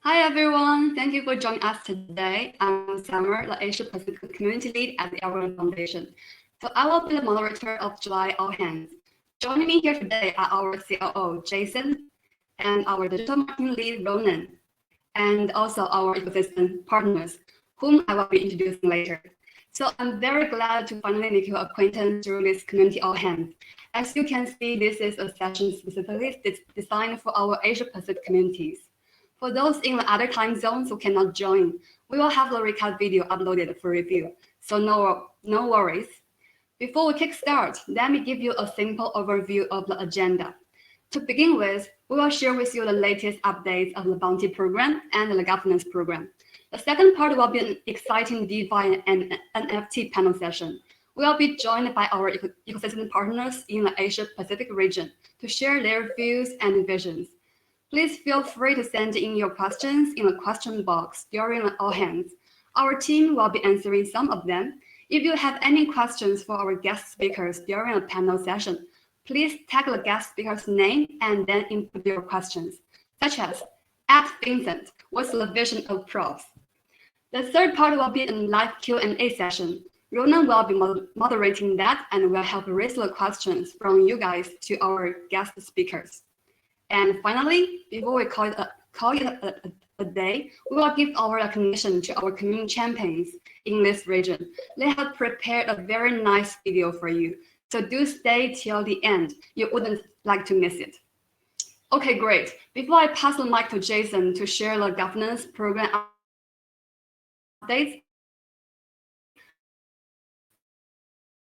Hi everyone, thank you for joining us today. I'm Summer, the Asia Pacific Community Lead at the Algorand Foundation. So I will be the moderator of July All Hands. Joining me here today are our COO, Jason, and our digital marketing lead, Ronan, and also our ecosystem partners, whom I will be introducing later. So I'm very glad to finally make your acquaintance through this community all hands. As you can see, this is a session specifically designed for our Asia Pacific communities. For those in the other time zones who cannot join, we will have the recap video uploaded for review, so no worries. Before we kickstart, let me give you a simple overview of the agenda. To begin with, we will share with you the latest updates of the Bounty program and the governance program. The second part will be an exciting DeFi and NFT panel session. We will be joined by our ecosystem partners in the Asia Pacific region to share their views and visions. Please feel free to send in your questions in the question box during the all hands. Our team will be answering some of them. If you have any questions for our guest speakers during a panel session, please tag the guest speaker's name and then input your questions, such as, @Vincent, what's the vision of profs? The third part will be a live Q&A session. Ronan will be moderating that and will help raise the questions from you guys to our guest speakers. And finally, before we call it a day, we will give our recognition to our community champions in this region. They have prepared a very nice video for you, so do stay till the end. You wouldn't like to miss it. Okay, great. Before I pass the mic to Jason to share the governance program updates,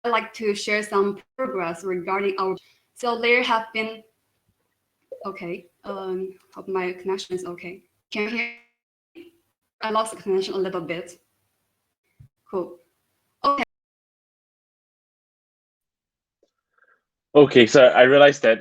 I'd like to share some progress regarding our. So there have been. Okay, hope my connection is okay. Can you hear me? I lost the connection a little bit. Cool. Okay. Okay, so I realized that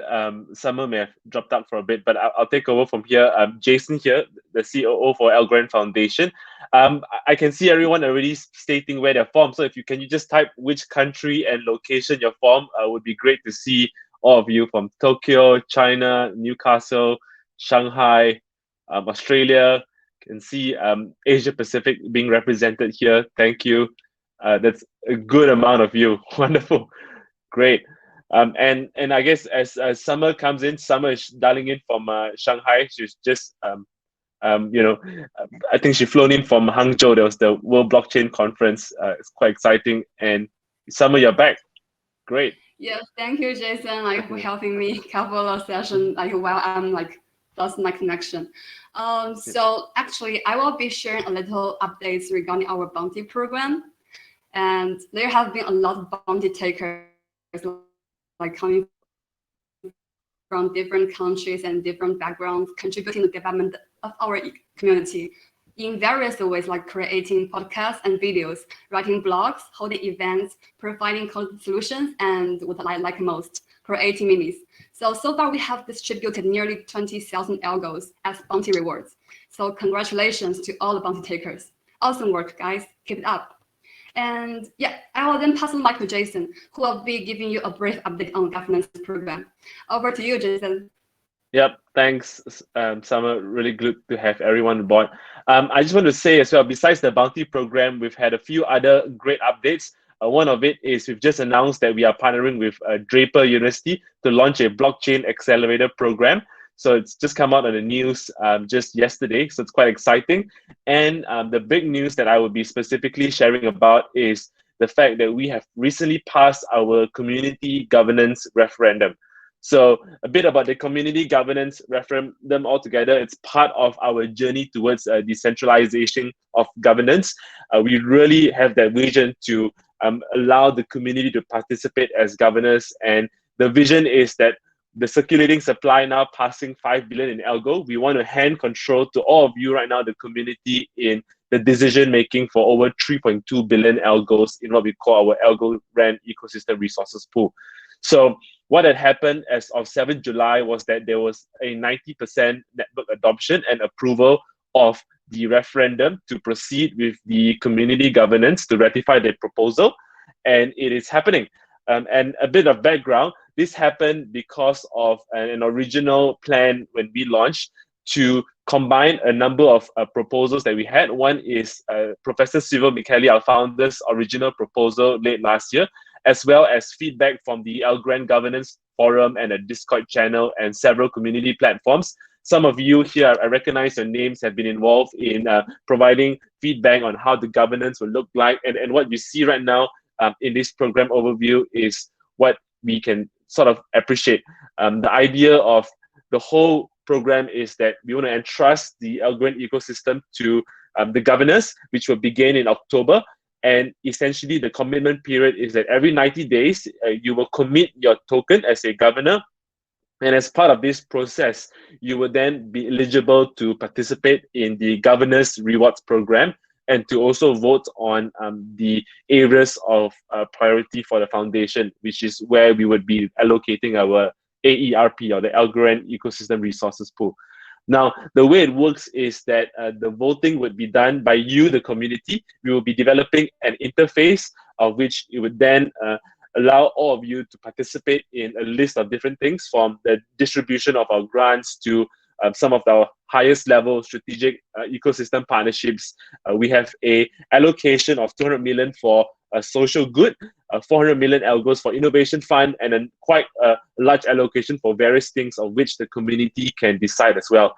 Summer may have dropped out for a bit, but I'll take over from here. Jason here, the COO for Algorand Foundation. I can see everyone already stating where they're from. So if you just type which country and location you're from, would be great to see all of you from Tokyo, China, Newcastle, Shanghai, Australia. Can see Asia Pacific being represented here. Thank you. That's a good amount of you. Wonderful. Great. And I guess as Summer comes in, Summer is dialing in from Shanghai. She's just I think she flown in from Hangzhou. There was the World Blockchain Conference. It's quite exciting. And Summer, you're back. Great. Yes, thank you, Jason, for helping me cover the session while I'm lost my connection. So actually, I will be sharing a little updates regarding our bounty program, and there have been a lot of bounty takers coming from different countries and different backgrounds, contributing to the development of our community in various ways, like creating podcasts and videos, writing blogs, holding events, providing solutions, and what I like most, creating minis. So far we have distributed nearly 20,000 algos as bounty rewards. So congratulations to all the bounty takers. Awesome work, guys. Keep it up. And yeah, I will then pass the mic to Jason, who will be giving you a brief update on the governance program. Over to you, Jason. Yep, thanks, Summer. Really good to have everyone on board. I just want to say as well, besides the bounty program, we've had a few other great updates. One of it is we've just announced that we are partnering with Draper University to launch a blockchain accelerator program. So it's just come out on the news just yesterday, so it's quite exciting. And the big news that I will be specifically sharing about is the fact that we have recently passed our community governance referendum. So a bit about the community governance referendum altogether. It's part of our journey towards decentralization of governance. We really have that vision to allow the community to participate as governors. And the vision is that the circulating supply now passing 5 billion in algo, we want to hand control to all of you right now, the community, in the decision making for over 3.2 billion algos in what we call our Algorand ecosystem resources pool. So what had happened as of 7th July was that there was a 90% network adoption and approval of the referendum to proceed with the community governance to ratify the proposal, and it is happening. And a bit of background, this happened because of an original plan when we launched to combine a number of proposals that we had. One is Professor Silver Micheli, our founder's original proposal late last year, as well as feedback from the Algorand Governance Forum and a Discord channel and several community platforms. Some of you here, I recognize your names, have been involved in providing feedback on how the governance will look like. And what you see right now in this program overview is what we can sort of appreciate. The idea of the whole program is that we want to entrust the Algorand ecosystem to the governors, which will begin in October. And essentially, the commitment period is that every 90 days, you will commit your token as a governor. And as part of this process, you will then be eligible to participate in the Governor's Rewards Program and to also vote on the areas of priority for the foundation, which is where we would be allocating our AERP, or the Algorand Ecosystem Resources Pool. Now, the way it works is that the voting would be done by you, the community. We will be developing an interface of which it would then allow all of you to participate in a list of different things, from the distribution of our grants to some of our highest level strategic ecosystem partnerships. We have a allocation of 200 million for social good, 400 million algos for innovation fund, and then quite a large allocation for various things of which the community can decide as well.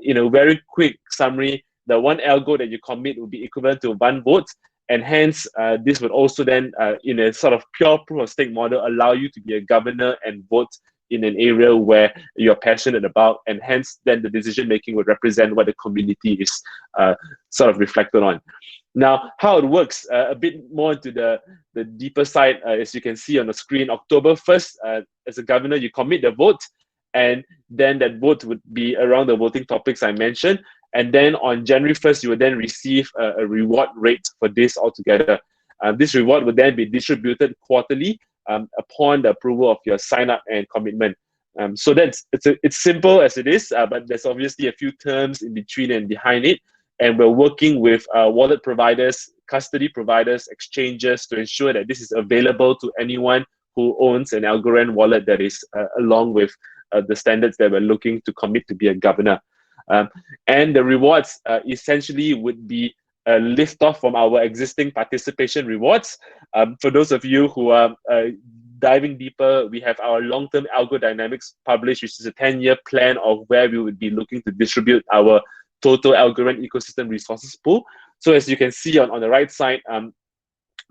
In a very quick summary, the one algo that you commit will be equivalent to one vote. And hence, this would also then, in a sort of pure proof of stake model, allow you to be a governor and vote in an area where you're passionate about. And hence, then the decision making would represent what the community is sort of reflected on. Now, how it works, a bit more to the deeper side, as you can see on the screen, October 1st, as a governor, you commit the vote. And then that vote would be around the voting topics I mentioned. And then on January 1st, you will then receive a reward rate for this altogether. This reward will then be distributed quarterly upon the approval of your sign up and commitment. So it's simple as it is, but there's obviously a few terms in between and behind it. And we're working with wallet providers, custody providers, exchanges to ensure that this is available to anyone who owns an Algorand wallet that is along with the standards that we're looking to commit to be a governor. And the rewards essentially would be a lift off from our existing participation rewards. For those of you who are diving deeper, we have our long-term algo dynamics published, which is a 10-year plan of where we would be looking to distribute our total Algorand ecosystem resources pool. So as you can see on the right side,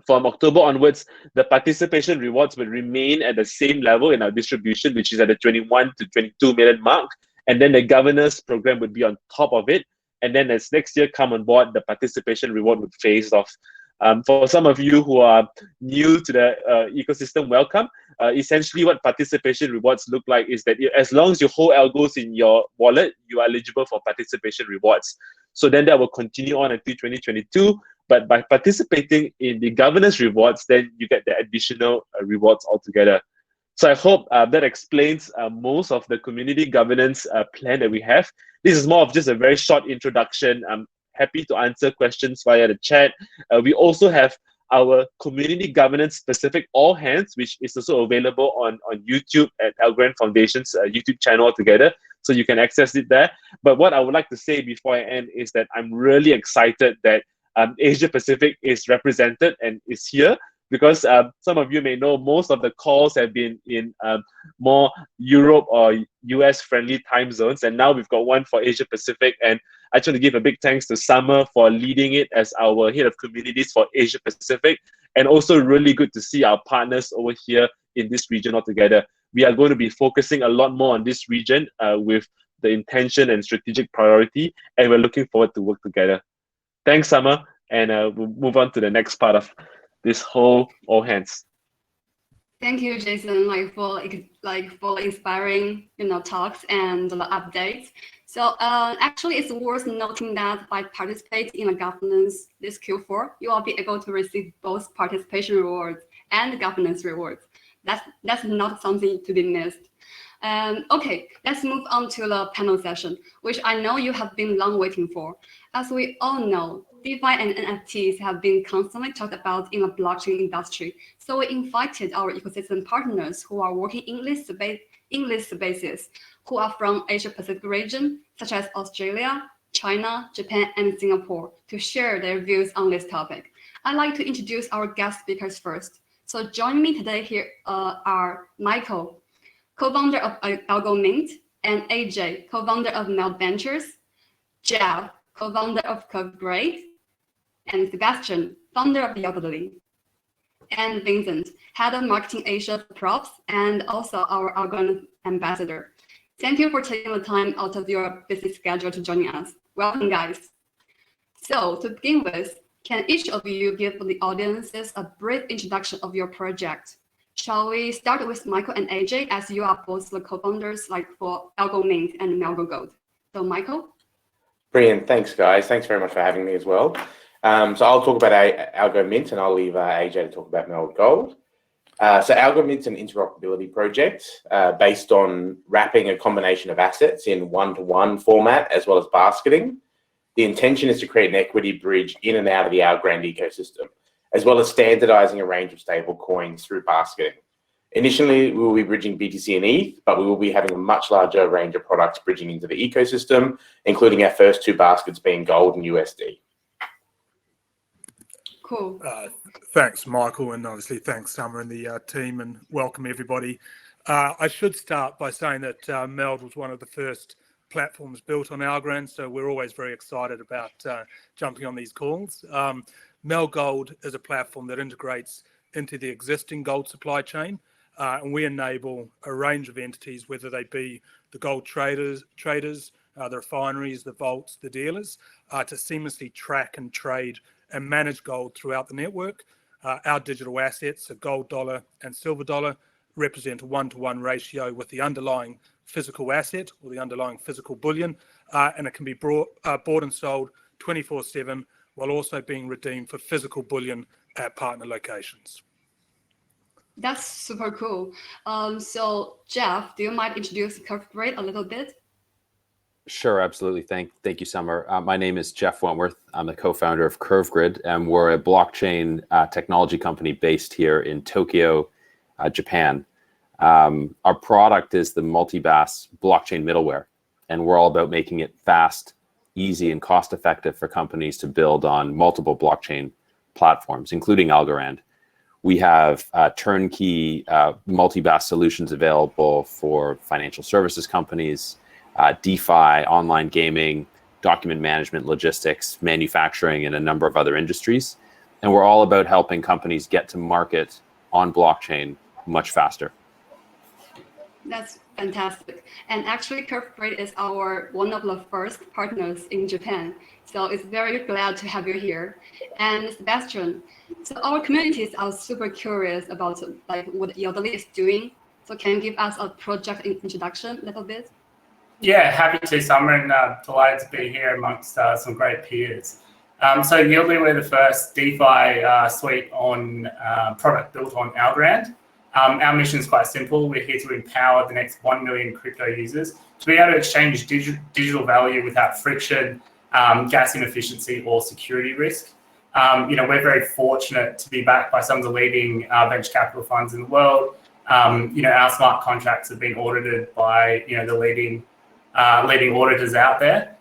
from October onwards, the participation rewards will remain at the same level in our distribution, which is at the 21 to 22 million mark. And then the governance program would be on top of it. And then as next year come on board, the participation reward would phase off. For some of you who are new to the ecosystem, welcome. Essentially what participation rewards look like is that as long as you hold algos in your wallet, you are eligible for participation rewards. So then that will continue on until 2022. But by participating in the governance rewards, then you get the additional rewards altogether. So I hope that explains most of the community governance plan that we have. This is more of just a very short introduction. I'm happy to answer questions via the chat. We also have our community governance specific all hands, which is also available on YouTube at Algorand Foundation's YouTube channel together. So you can access it there. But what I would like to say before I end is that I'm really excited that Asia Pacific is represented and is here, because some of you may know most of the calls have been in more Europe or US friendly time zones. And now we've got one for Asia Pacific. And I just want to give a big thanks to Summer for leading it as our head of communities for Asia Pacific. And also really good to see our partners over here in this region altogether. We are going to be focusing a lot more on this region with the intention and strategic priority. And we're looking forward to work together. Thanks, Summer. And we'll move on to the next part of this whole all hands. Thank you, Jason, for inspiring talks and updates. So actually, it's worth noting that by participating in the governance this Q4, you will be able to receive both participation rewards and governance rewards. That's not something to be missed. Okay, let's move on to the panel session, which I know you have been long waiting for. As we all know, DeFi and NFTs have been constantly talked about in the blockchain industry. So we invited our ecosystem partners who are working in this spaces, who are from Asia Pacific region, such as Australia, China, Japan, and Singapore, to share their views on this topic. I'd like to introduce our guest speakers first. So joining me today here are Michael, co-founder of AlgoMint, and AJ, co-founder of Melt Ventures, Jeff, co-founder of CurveGrid, and Sebastian, founder of Yieldy, and Vincent, head of marketing Asia for Props, and also our Algorand ambassador. Thank you for taking the time out of your busy schedule to join us. Welcome, guys. So to begin with, can each of you give the audiences a brief introduction of your project? Shall we start with Michael and AJ, as you are both the co-founders for AlgoMint and MelgoGold? So Michael? Brilliant, thanks guys. Thanks very much for having me as well. So I'll talk about AlgoMint and I'll leave AJ to talk about MelgoGold. So AlgoMint's an interoperability project based on wrapping a combination of assets in one-to-one format as well as basketing. The intention is to create an equity bridge in and out of the Algorand ecosystem, as well as standardizing a range of stable coins through basketing. Initially, we will be bridging BTC and ETH, but we will be having a much larger range of products bridging into the ecosystem, including our first two baskets being gold and USD. Cool. Thanks, Michael, and obviously thanks, Summer and the team, and welcome everybody. I should start by saying that Meld was one of the first platforms built on Algorand, so we're always very excited about jumping on these calls. MelgoGold is a platform that integrates into the existing gold supply chain, and we enable a range of entities, whether they be the gold traders, the refineries, the vaults, the dealers, to seamlessly track and trade and manage gold throughout the network. Our digital assets, a gold dollar and silver dollar, represent a one-to-one ratio with the underlying physical asset or the underlying physical bullion, and it can be bought and sold 24/7 while also being redeemed for physical bullion at partner locations. That's super cool. So Jeff, do you mind introducing CurveGrid a little bit? Sure, absolutely. Thank you, Summer. My name is Jeff Wentworth. I'm the co-founder of CurveGrid, and we're a blockchain technology company based here in Tokyo, Japan. Our product is the MultiBaas blockchain middleware, and we're all about making it fast, easy, and cost-effective for companies to build on multiple blockchain platforms, including Algorand. We have turnkey MultiBaas solutions available for financial services companies, DeFi, online gaming, document management, logistics, manufacturing, and a number of other industries. And we're all about helping companies get to market on blockchain much faster. That's fantastic. And actually, CurveGrid is one of the first partners in Japan. So it's very glad to have you here. And Sebastian, so our communities are super curious about what Yieldy is doing. So can you give us a project introduction a little bit? Yeah, happy to, Summer, and delighted to be here amongst some great peers. So Yieldy, we're the first DeFi suite on product built on Algorand. Our mission is quite simple. We're here to empower the next 1 million crypto users to be able to exchange digital value without friction, gas inefficiency, or security risk. We're very fortunate to be backed by some of the leading venture capital funds in the world. Our smart contracts have been audited by the leading auditors out there.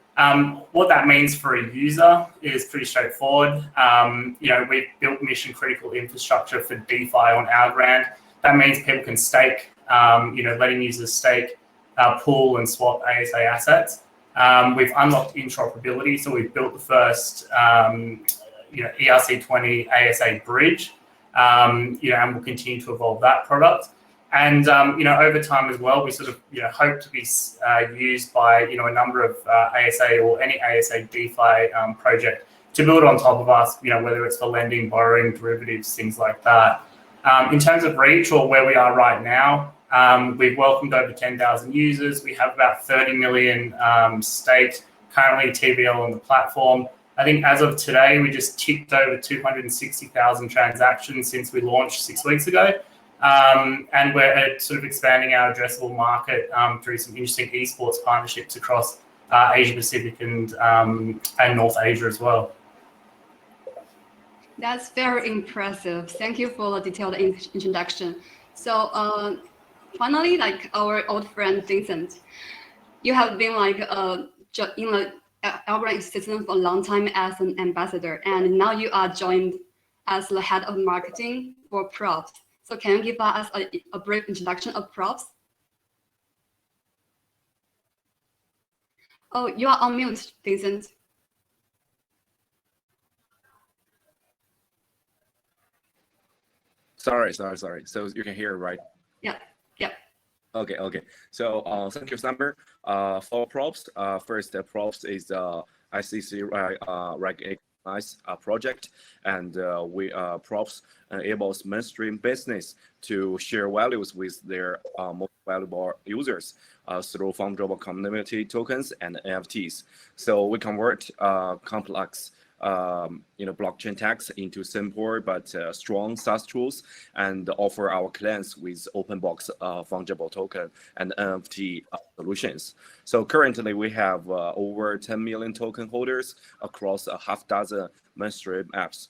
What that means for a user is pretty straightforward. We've built mission critical infrastructure for DeFi on Algorand. That means people can stake, letting users stake, pool and swap ASA assets. We've unlocked interoperability, so we've built the first, ERC20 ASA bridge, and we'll continue to evolve that product. And over time as well, we sort of hope to be used by a number of ASA or any ASA DeFi project to build on top of us. Whether it's for lending, borrowing, derivatives, things like that. In terms of reach or where we are right now, we've welcomed over 10,000 users. We have about 30 million staked currently TVL on the platform. I think as of today, we just ticked over 260,000 transactions since we launched 6 weeks ago. And we're sort of expanding our addressable market through some interesting esports partnerships across Asia Pacific and North Asia as well. That's very impressive. Thank you for the detailed introduction. So finally, our old friend Vincent. you have been like in the Algorand ecosystem for a long time as an ambassador, and now you are joined as the head of marketing for props. So can you give us a brief introduction of props? Oh, you are on mute, Vincent. Sorry. So you can hear, right? Yeah. Okay. So thank you, Summer. For props, first, props is ICC recognized project, and we props enables mainstream business to share values with their most valuable users through fungible community tokens and NFTs. So we convert complex blockchain tax into simple but strong SaaS tools, and offer our clients with open box fungible token and NFT solutions. So currently we have over 10 million token holders across a half dozen mainstream apps.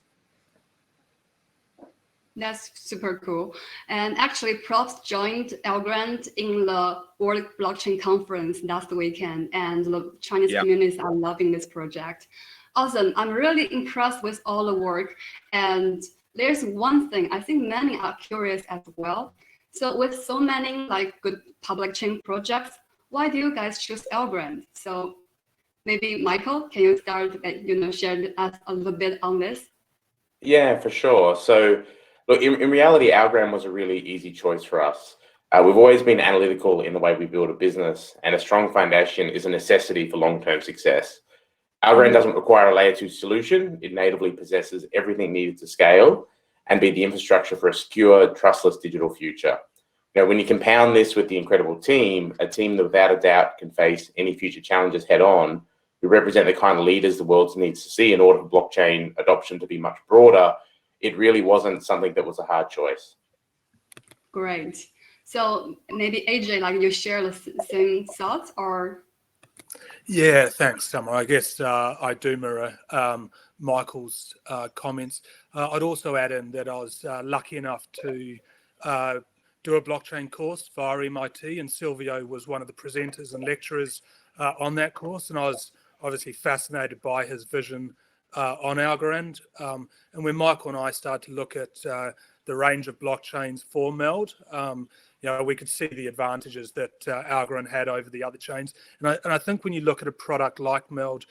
That's super cool. And actually, props joined Algorand in the World Blockchain Conference last weekend, and the Chinese communities are loving this project. Awesome. I'm really impressed with all the work. And there's one thing I think many are curious as well. So with so many like good public chain projects, why do you guys choose Algorand? So maybe Michael, can you start, share us a little bit on this? Yeah, for sure. So look, in reality, Algorand was a really easy choice for us. We've always been analytical in the way we build a business, and a strong foundation is a necessity for long-term success. Algorand doesn't require a layer 2 solution. It natively possesses everything needed to scale and be the infrastructure for a secure, trustless digital future. When you compound this with the incredible team, a team that without a doubt can face any future challenges head on, we represent the kind of leaders the world needs to see in order for blockchain adoption to be much broader. It really wasn't something that was a hard choice. Great. So maybe AJ, like you share the same thoughts, or? Yeah, thanks, Summer. I guess I do mirror Michael's comments. I'd also add in that I was lucky enough to do a blockchain course via MIT, and Silvio was one of the presenters and lecturers on that course, and I was obviously fascinated by his vision on Algorand. And when Michael and I started to look at the range of blockchains for Meld, we could see the advantages that Algorand had over the other chains. And I think when you look at a product like Meld,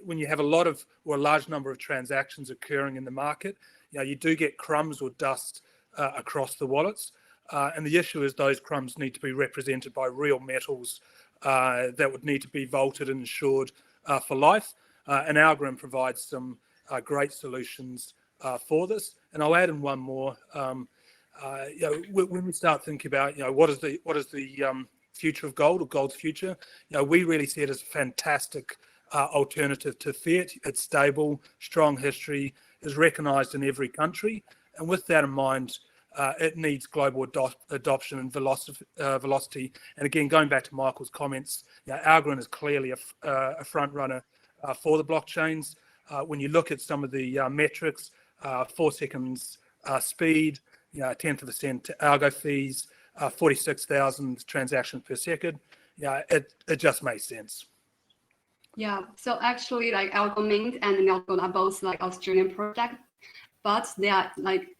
when you have a large number of transactions occurring in the market, you do get crumbs or dust across the wallets. And the issue is those crumbs need to be represented by real metals that would need to be vaulted and insured for life. And Algorand provides some great solutions for this. And I'll add in one more. When we start thinking about what is the future of gold, or gold's future, we really see it as a fantastic alternative to fiat. It's stable, strong history, is recognized in every country, and with that in mind, it needs global adoption and velocity. And again, going back to Michael's comments, Algorand is clearly a front runner for the blockchains. When you look at some of the metrics, 4 seconds speed, 10th of a cent algo fees, 46,000 transactions per second. It just makes sense. Yeah, so actually like AlgoMint and Meltdown are both like Australian projects, but they are like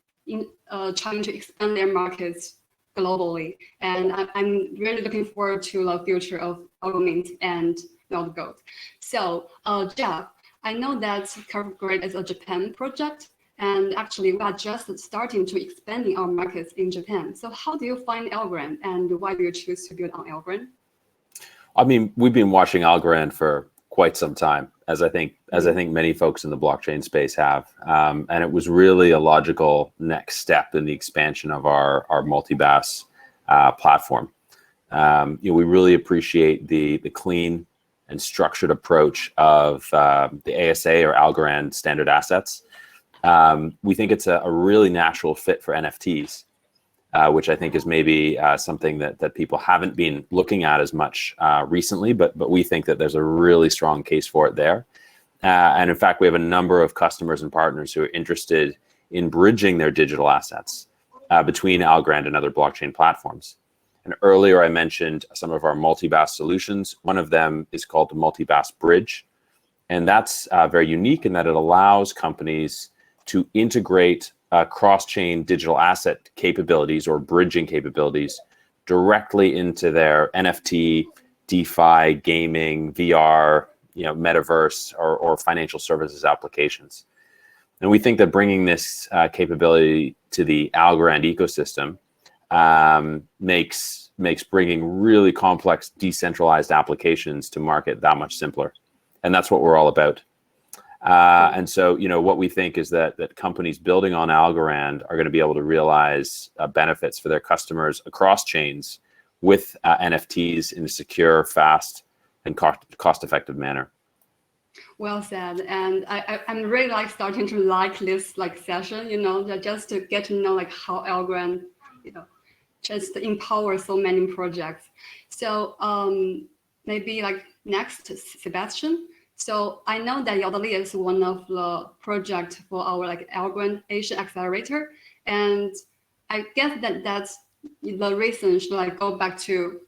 trying to expand their markets globally. And I'm really looking forward to the future of AlgoMint and Meltdown. So Jeff, I know that CurveGrid is a Japan project, and actually we are just starting to expanding our markets in Japan. So how do you find Algorand, and why do you choose to build on Algorand? I mean, we've been watching Algorand for quite some time, as I think many folks in the blockchain space have, and it was really a logical next step in the expansion of our MultiBaas platform. We really appreciate the clean and structured approach of the ASA, or Algorand Standard Assets. We think it's a really natural fit for NFTs, which I think is maybe something that people haven't been looking at as much recently, but we think that there's a really strong case for it there. And in fact, we have a number of customers and partners who are interested in bridging their digital assets between Algorand and other blockchain platforms. And earlier I mentioned some of our MultiBaas solutions. One of them is called the MultiBaas Bridge. And that's very unique in that it allows companies to integrate cross-chain digital asset capabilities or bridging capabilities directly into their NFT, DeFi, gaming, VR, metaverse, or financial services applications. And we think that bringing this capability to the Algorand ecosystem makes bringing really complex decentralized applications to market that much simpler. And that's what we're all about. And so, what we think is that companies building on Algorand are going to be able to realize benefits for their customers across chains with NFTs in a secure, fast, and cost-effective manner. Well said. And I'm really starting to like this session, just to get to know how Algorand, just empower so many projects. So maybe next, Sebastian. So I know that Yieldy is one of the projects for our Algorand Asia Accelerator, and I guess that's the reason should go back to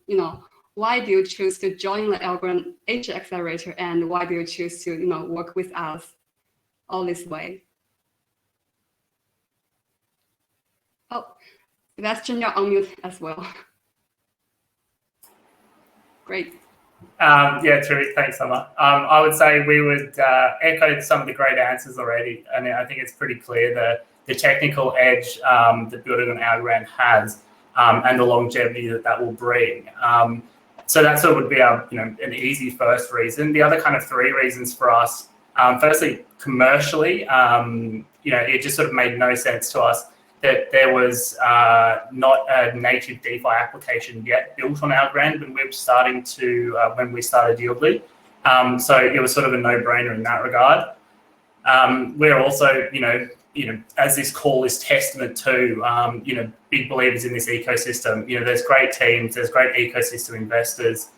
why do you choose to join the Algorand Asia Accelerator, and why do you choose to work with us all this way? Oh, Sebastian, you're on mute as well. Great. Yeah, terrific. Thanks, Summer. I would say we would echo some of the great answers already, and I think it's pretty clear the technical edge that building on Algorand has, and the longevity that will bring. So that sort of would be our, an easy first reason. The other kind of three reasons for us, firstly, commercially, it just sort of made no sense to us that there was not a native DeFi application yet built on Algorand when we were starting to, when we started Yieldy. So it was sort of a no-brainer in that regard. We're also, as this call is testament to, big believers in this ecosystem. There's great teams, there's great ecosystem investors.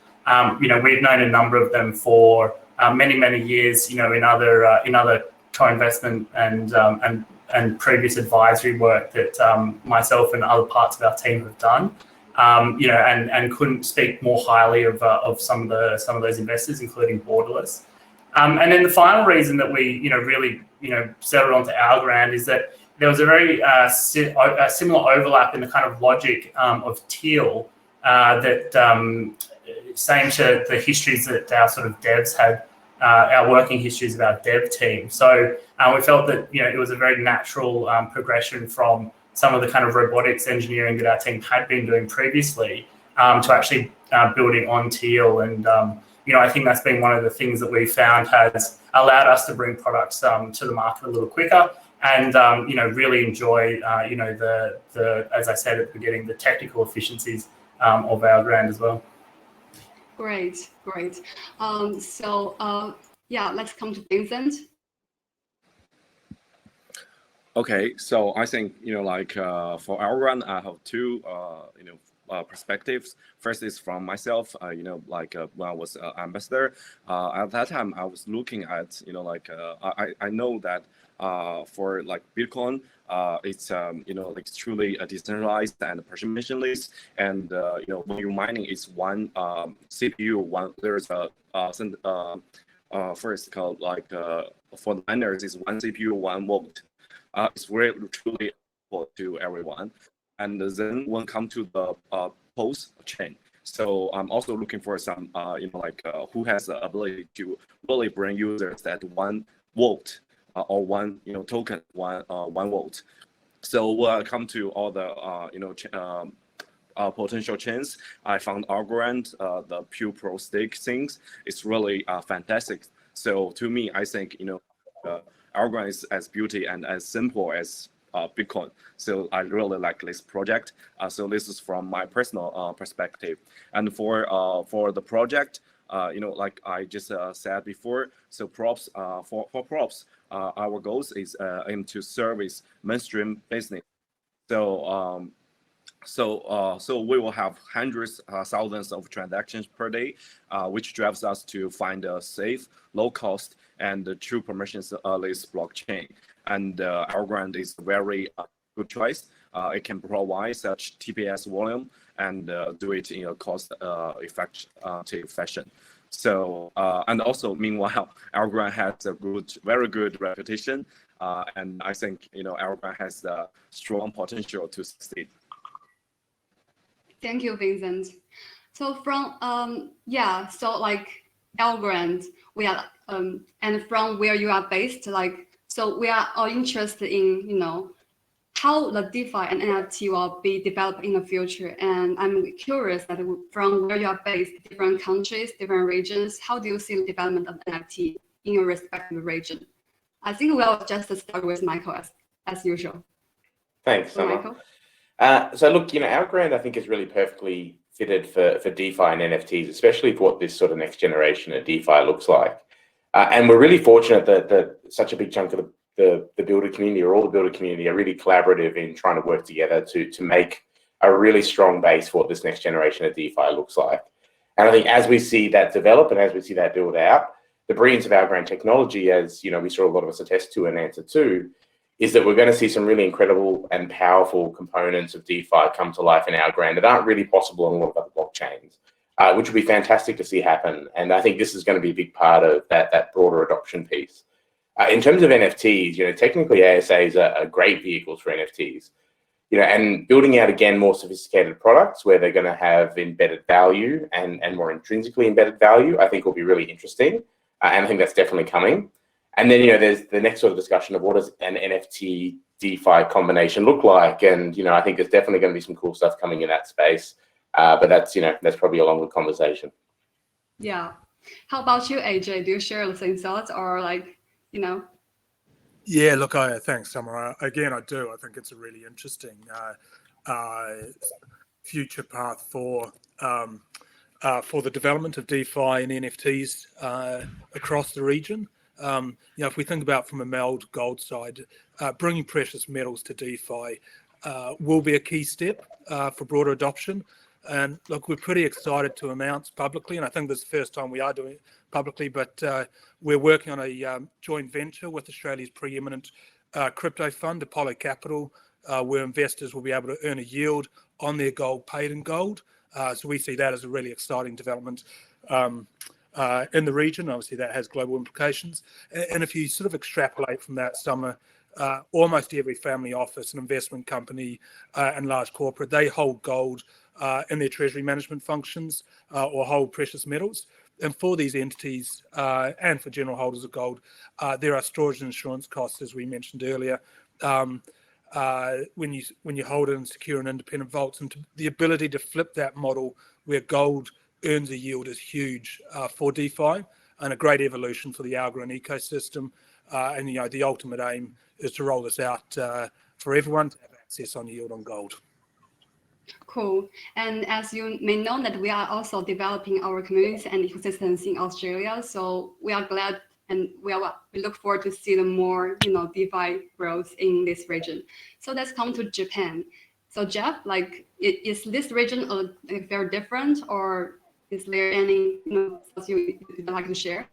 We've known a number of them for many, many years, in other co-investment and previous advisory work that myself and other parts of our team have done, and couldn't speak more highly of some of those investors, including Borderless. And then the final reason that we really settled onto Algorand is that there was a very similar overlap in the kind of logic of Teal that same to the histories that our sort of devs had. Our working histories of our dev team. So we felt that it was a very natural progression from some of the kind of robotics engineering that our team had been doing previously to actually building on Teal. And I think that's been one of the things that we found has allowed us to bring products to the market a little quicker and really enjoy the as I said at the beginning, the technical efficiencies of Algorand as well. Great. Yeah, let's come to Vincent. Okay, so I think for Algorand, I have two perspectives. First is from myself. When I was ambassador, at that time I was looking at I know that for Bitcoin, it's truly a decentralized and permissionless, and when you're mining, it's one CPU. There's a first called for the miners is one CPU, 1 volt. It's really truly helpful to everyone. And then when come to the post chain, so I'm also looking for some who has the ability to really bring users that 1 volt or one token 1 volt. So when I come to all the potential chains, I found Algorand, the pure pro stake things, it's really fantastic. So to me, I think Algorand is as beauty and as simple as Bitcoin. So I really like this project. So this is from my personal perspective. And for the project, like I just said before, so props for props, our goals is aim to service mainstream business. So so we will have hundreds, thousands of transactions per day, which drives us to find a safe, low cost, and true permissionless blockchain. And Algorand is a very good choice. It can provide such TPS volume and do it in a cost-effective fashion. So, and also, meanwhile, Algorand has a very good reputation, and I think Algorand has a strong potential to succeed. Thank you, Vincent. So from so like Algorand, we are and from where you are based, like so we are all interested in how the DeFi and NFT will be developed in the future. And I'm curious that from where you are based, different countries, different regions, how do you see the development of NFT in your respective region? I think we'll just start with Michael as usual. Thanks, Summer. Michael? So look, Algorand, I think, is really perfectly fitted for DeFi and NFTs, especially for what this sort of next generation of DeFi looks like. And we're really fortunate that such a big chunk of the builder community, or all the builder community, are really collaborative in trying to work together to make a really strong base for what this next generation of DeFi looks like. And I think as we see that develop and as we see that build out, the brilliance of Algorand technology, as we saw a lot of us attest to and answer to, is that we're going to see some really incredible and powerful components of DeFi come to life in Algorand that aren't really possible on a lot of other blockchains, which would be fantastic to see happen. And I think this is going to be a big part of that broader adoption piece. In terms of NFTs, technically ASAs are great vehicles for NFTs, and building out, again, more sophisticated products where they're going to have embedded value and more intrinsically embedded value, I think will be really interesting. And I think that's definitely coming. And then, there's the next sort of discussion of what does an NFT DeFi combination look like? And, I think there's definitely going to be some cool stuff coming in that space. But that's probably a longer conversation. Yeah. How about you, AJ? Do you share the same thoughts or Yeah, look, thanks, Summer. Again, I do. I think it's a really interesting future path for the development of DeFi and NFTs across the region. If we think about from a meld gold side, bringing precious metals to DeFi will be a key step for broader adoption. And look, we're pretty excited to announce publicly, and I think this is the first time we are doing it publicly, but we're working on a joint venture with Australia's preeminent crypto fund, Apollo Capital, where investors will be able to earn a yield on their gold paid in gold. So we see that as a really exciting development in the region. Obviously, that has global implications. And if you sort of extrapolate from that, Summer, almost every family office and investment company and large corporate, they hold gold in their treasury management functions or hold precious metals. And for these entities and for general holders of gold, there are storage and insurance costs, as we mentioned earlier, when you hold it in secure and independent vaults. And the ability to flip that model where gold earns a yield is huge for DeFi, and a great evolution for the Algorand ecosystem. And the ultimate aim is to roll this out for everyone to have access on yield on gold. Cool. And as you may know, that we are also developing our communities and ecosystems in Australia. So we are glad and we look forward to see the more DeFi growth in this region. So let's come to Japan. So Jeff, is this region very different, or is there any thoughts you'd like to share?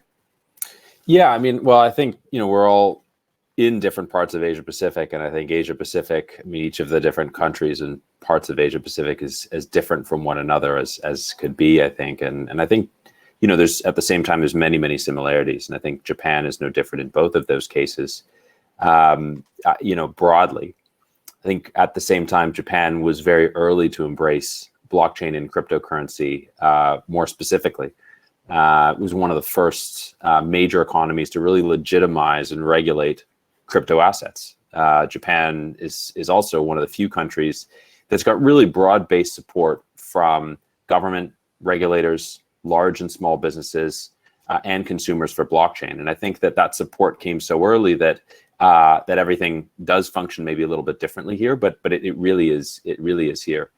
Yeah, I think we're all in different parts of Asia Pacific, and I think Asia Pacific, each of the different countries and parts of Asia Pacific is as different from one another as could be, I think. And I think there's at the same time there's many similarities, and I think Japan is no different in both of those cases. Broadly, I think at the same time Japan was very early to embrace blockchain and cryptocurrency more specifically. It was one of the first major economies to really legitimize and regulate crypto assets. Japan is also one of the few countries that's got really broad-based support from government, regulators, large and small businesses, and consumers for blockchain. And I think that support came so early that everything does function maybe a little bit differently here, but it really is here.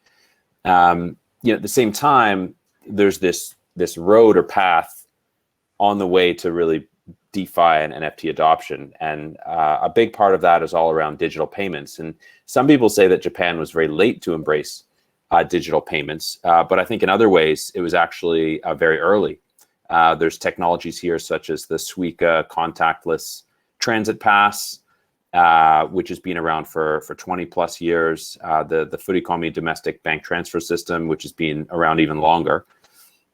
At the same time, there's this road or path on the way to really DeFi and NFT adoption. And a big part of that is all around digital payments. And some people say that Japan was very late to embrace digital payments, but I think in other ways, it was actually very early. There's technologies here such as the Suica contactless transit pass, which has been around for 20 plus years. The Furikomi domestic bank transfer system, which has been around even longer.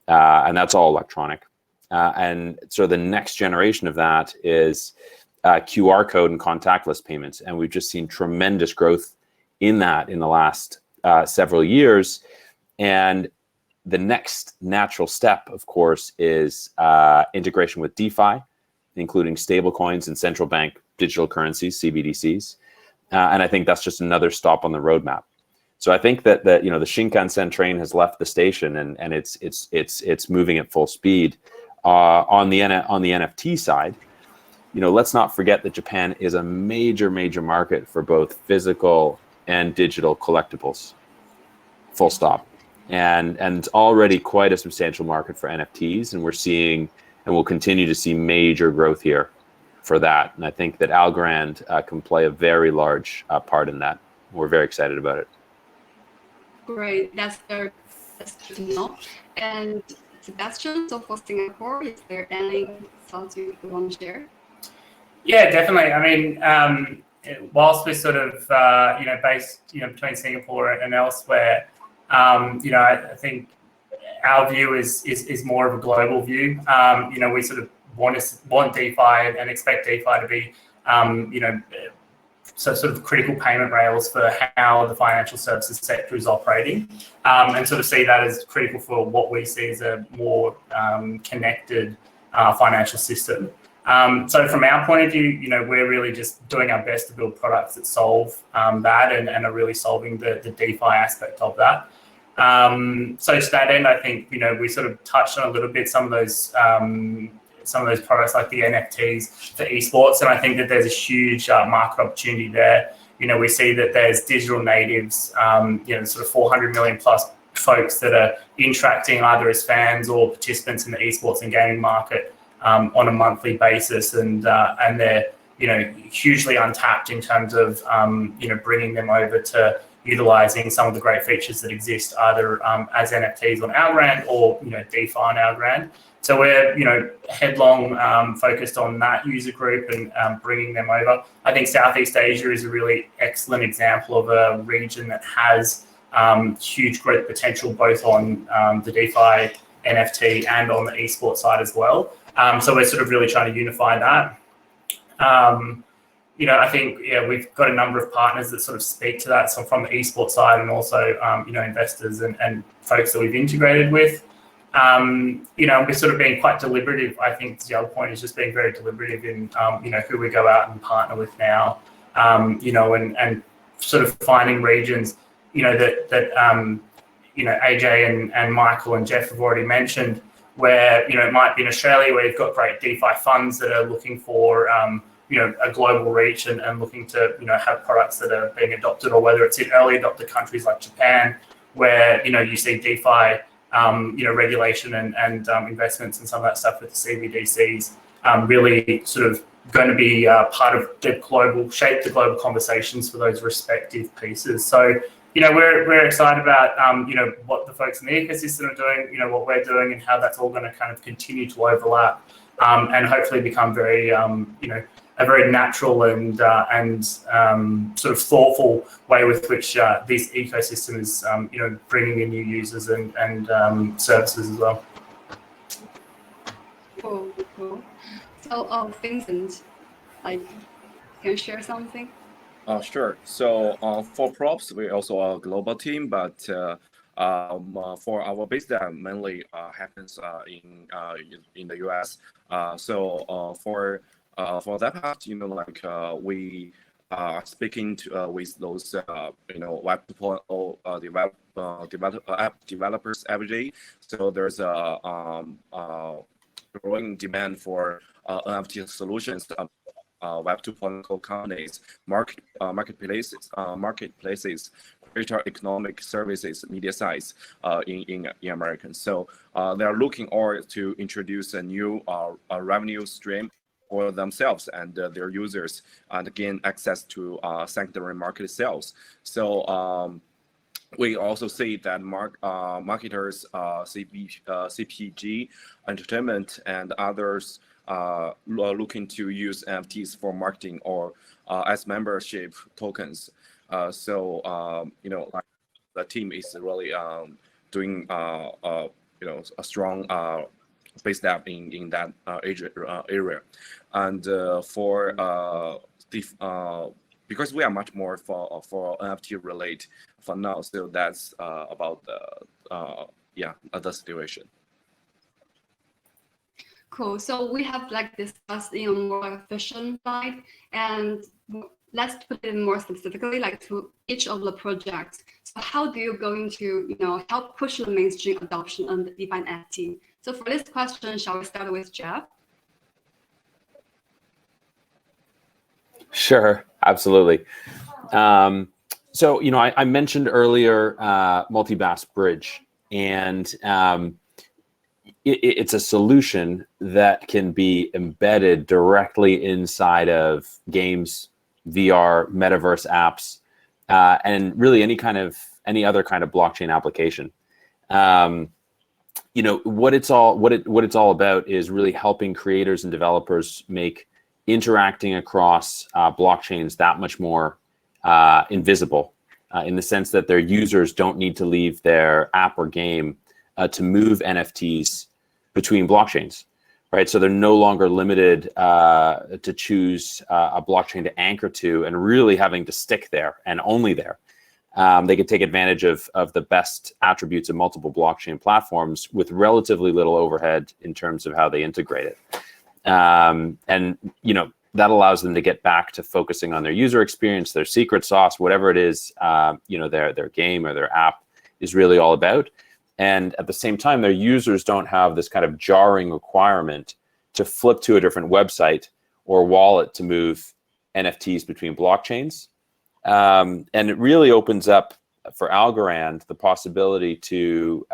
And that's all electronic. And so the next generation of that is QR code and contactless payments. And we've just seen tremendous growth in that in the last several years. And the next natural step, of course, is integration with DeFi, including stablecoins and central bank digital currencies, CBDCs. And I think that's just another stop on the roadmap. So I think that the Shinkansen train has left the station, and it's moving at full speed. On the NFT side, let's not forget that Japan is a major market for both physical and digital collectibles. Full stop. And it's already quite a substantial market for NFTs, and we're seeing and we'll continue to see major growth here for that. And I think that Algorand can play a very large part in that. We're very excited about it. Great, that's good to know. And Sebastian, so for Singapore, is there any thoughts you want to share? Yeah, definitely. I mean, whilst we're sort of based between Singapore and elsewhere, I think our view is more of a global view. We sort of want DeFi and expect DeFi to be so sort of critical payment rails for how the financial services sector is operating, and sort of see that as critical for what we see as a more connected financial system. So from our point of view, we're really just doing our best to build products that solve that and are really solving the DeFi aspect of that. So to that end, I think, we sort of touched on a little bit some of those products like the NFTs for esports, and I think that there's a huge market opportunity there. We see that there's digital natives, sort of 400 million plus folks that are interacting either as fans or participants in the esports and gaming market on a monthly basis, and they're hugely untapped in terms of bringing them over to utilizing some of the great features that exist either as NFTs on Algorand or DeFi on Algorand. So we're headlong focused on that user group and bringing them over. I think Southeast Asia is a really excellent example of a region that has huge growth potential both on the DeFi, NFT, and on the esports side as well. So we're sort of really trying to unify that. I think we've got a number of partners that sort of speak to that. So from the esports side, and also investors and folks that we've integrated with. We're sort of being quite deliberative. I think the other point is just being very deliberative in who we go out and partner with now. And sort of finding regions that AJ and Michael and Jeff have already mentioned, where it might be in Australia where you've got great DeFi funds that are looking for a global reach and looking to have products that are being adopted, or whether it's in early adopter countries like Japan, where you see DeFi regulation and investments and some of that stuff with the CBDCs really sort of going to be part of shape the global conversations for those respective pieces. So we're excited about what the folks in the ecosystem are doing, what we're doing, and how that's all going to kind of continue to overlap and hopefully become very a very natural and sort of thoughtful way with which this ecosystem is bringing in new users and services as well. Cool. So, Vincent, can you share something? Sure. So for props, we're also a global team, but for our base that mainly happens in the US. So for that part, we are speaking to with those Web 2.0 app developers every day. So there's a growing demand for NFT solutions. Web 2.0 companies, marketplaces, greater economic services, media sites in America. So they are looking to introduce a new revenue stream for themselves and their users, and gain access to secondary market sales. So we also see that marketers, CPG, entertainment, and others are looking to use NFTs for marketing or as membership tokens. So like the team is really doing a strong base step in that area, and because we are much more for NFT related for now, so that's about the situation. Cool. So we have like discussed in a more efficient side, and let's put it more specifically, like to each of the projects. So how do you going to help push the mainstream adoption of the DeFi NFT? So for this question, shall we start with Jeff? Sure, absolutely. So, I mentioned earlier MultiBaas Bridge, and it's a solution that can be embedded directly inside of games, VR, metaverse apps, and really any other kind of blockchain application. What it's all about is really helping creators and developers make interacting across blockchains that much more invisible, in the sense that their users don't need to leave their app or game to move NFTs between blockchains, right? So they're no longer limited to choose a blockchain to anchor to and really having to stick there and only there. They can take advantage of the best attributes of multiple blockchain platforms with relatively little overhead in terms of how they integrate it. And that allows them to get back to focusing on their user experience, their secret sauce, whatever it is, their game or their app is really all about. And at the same time, their users don't have this kind of jarring requirement to flip to a different website or wallet to move NFTs between blockchains. And it really opens up for Algorand the possibility to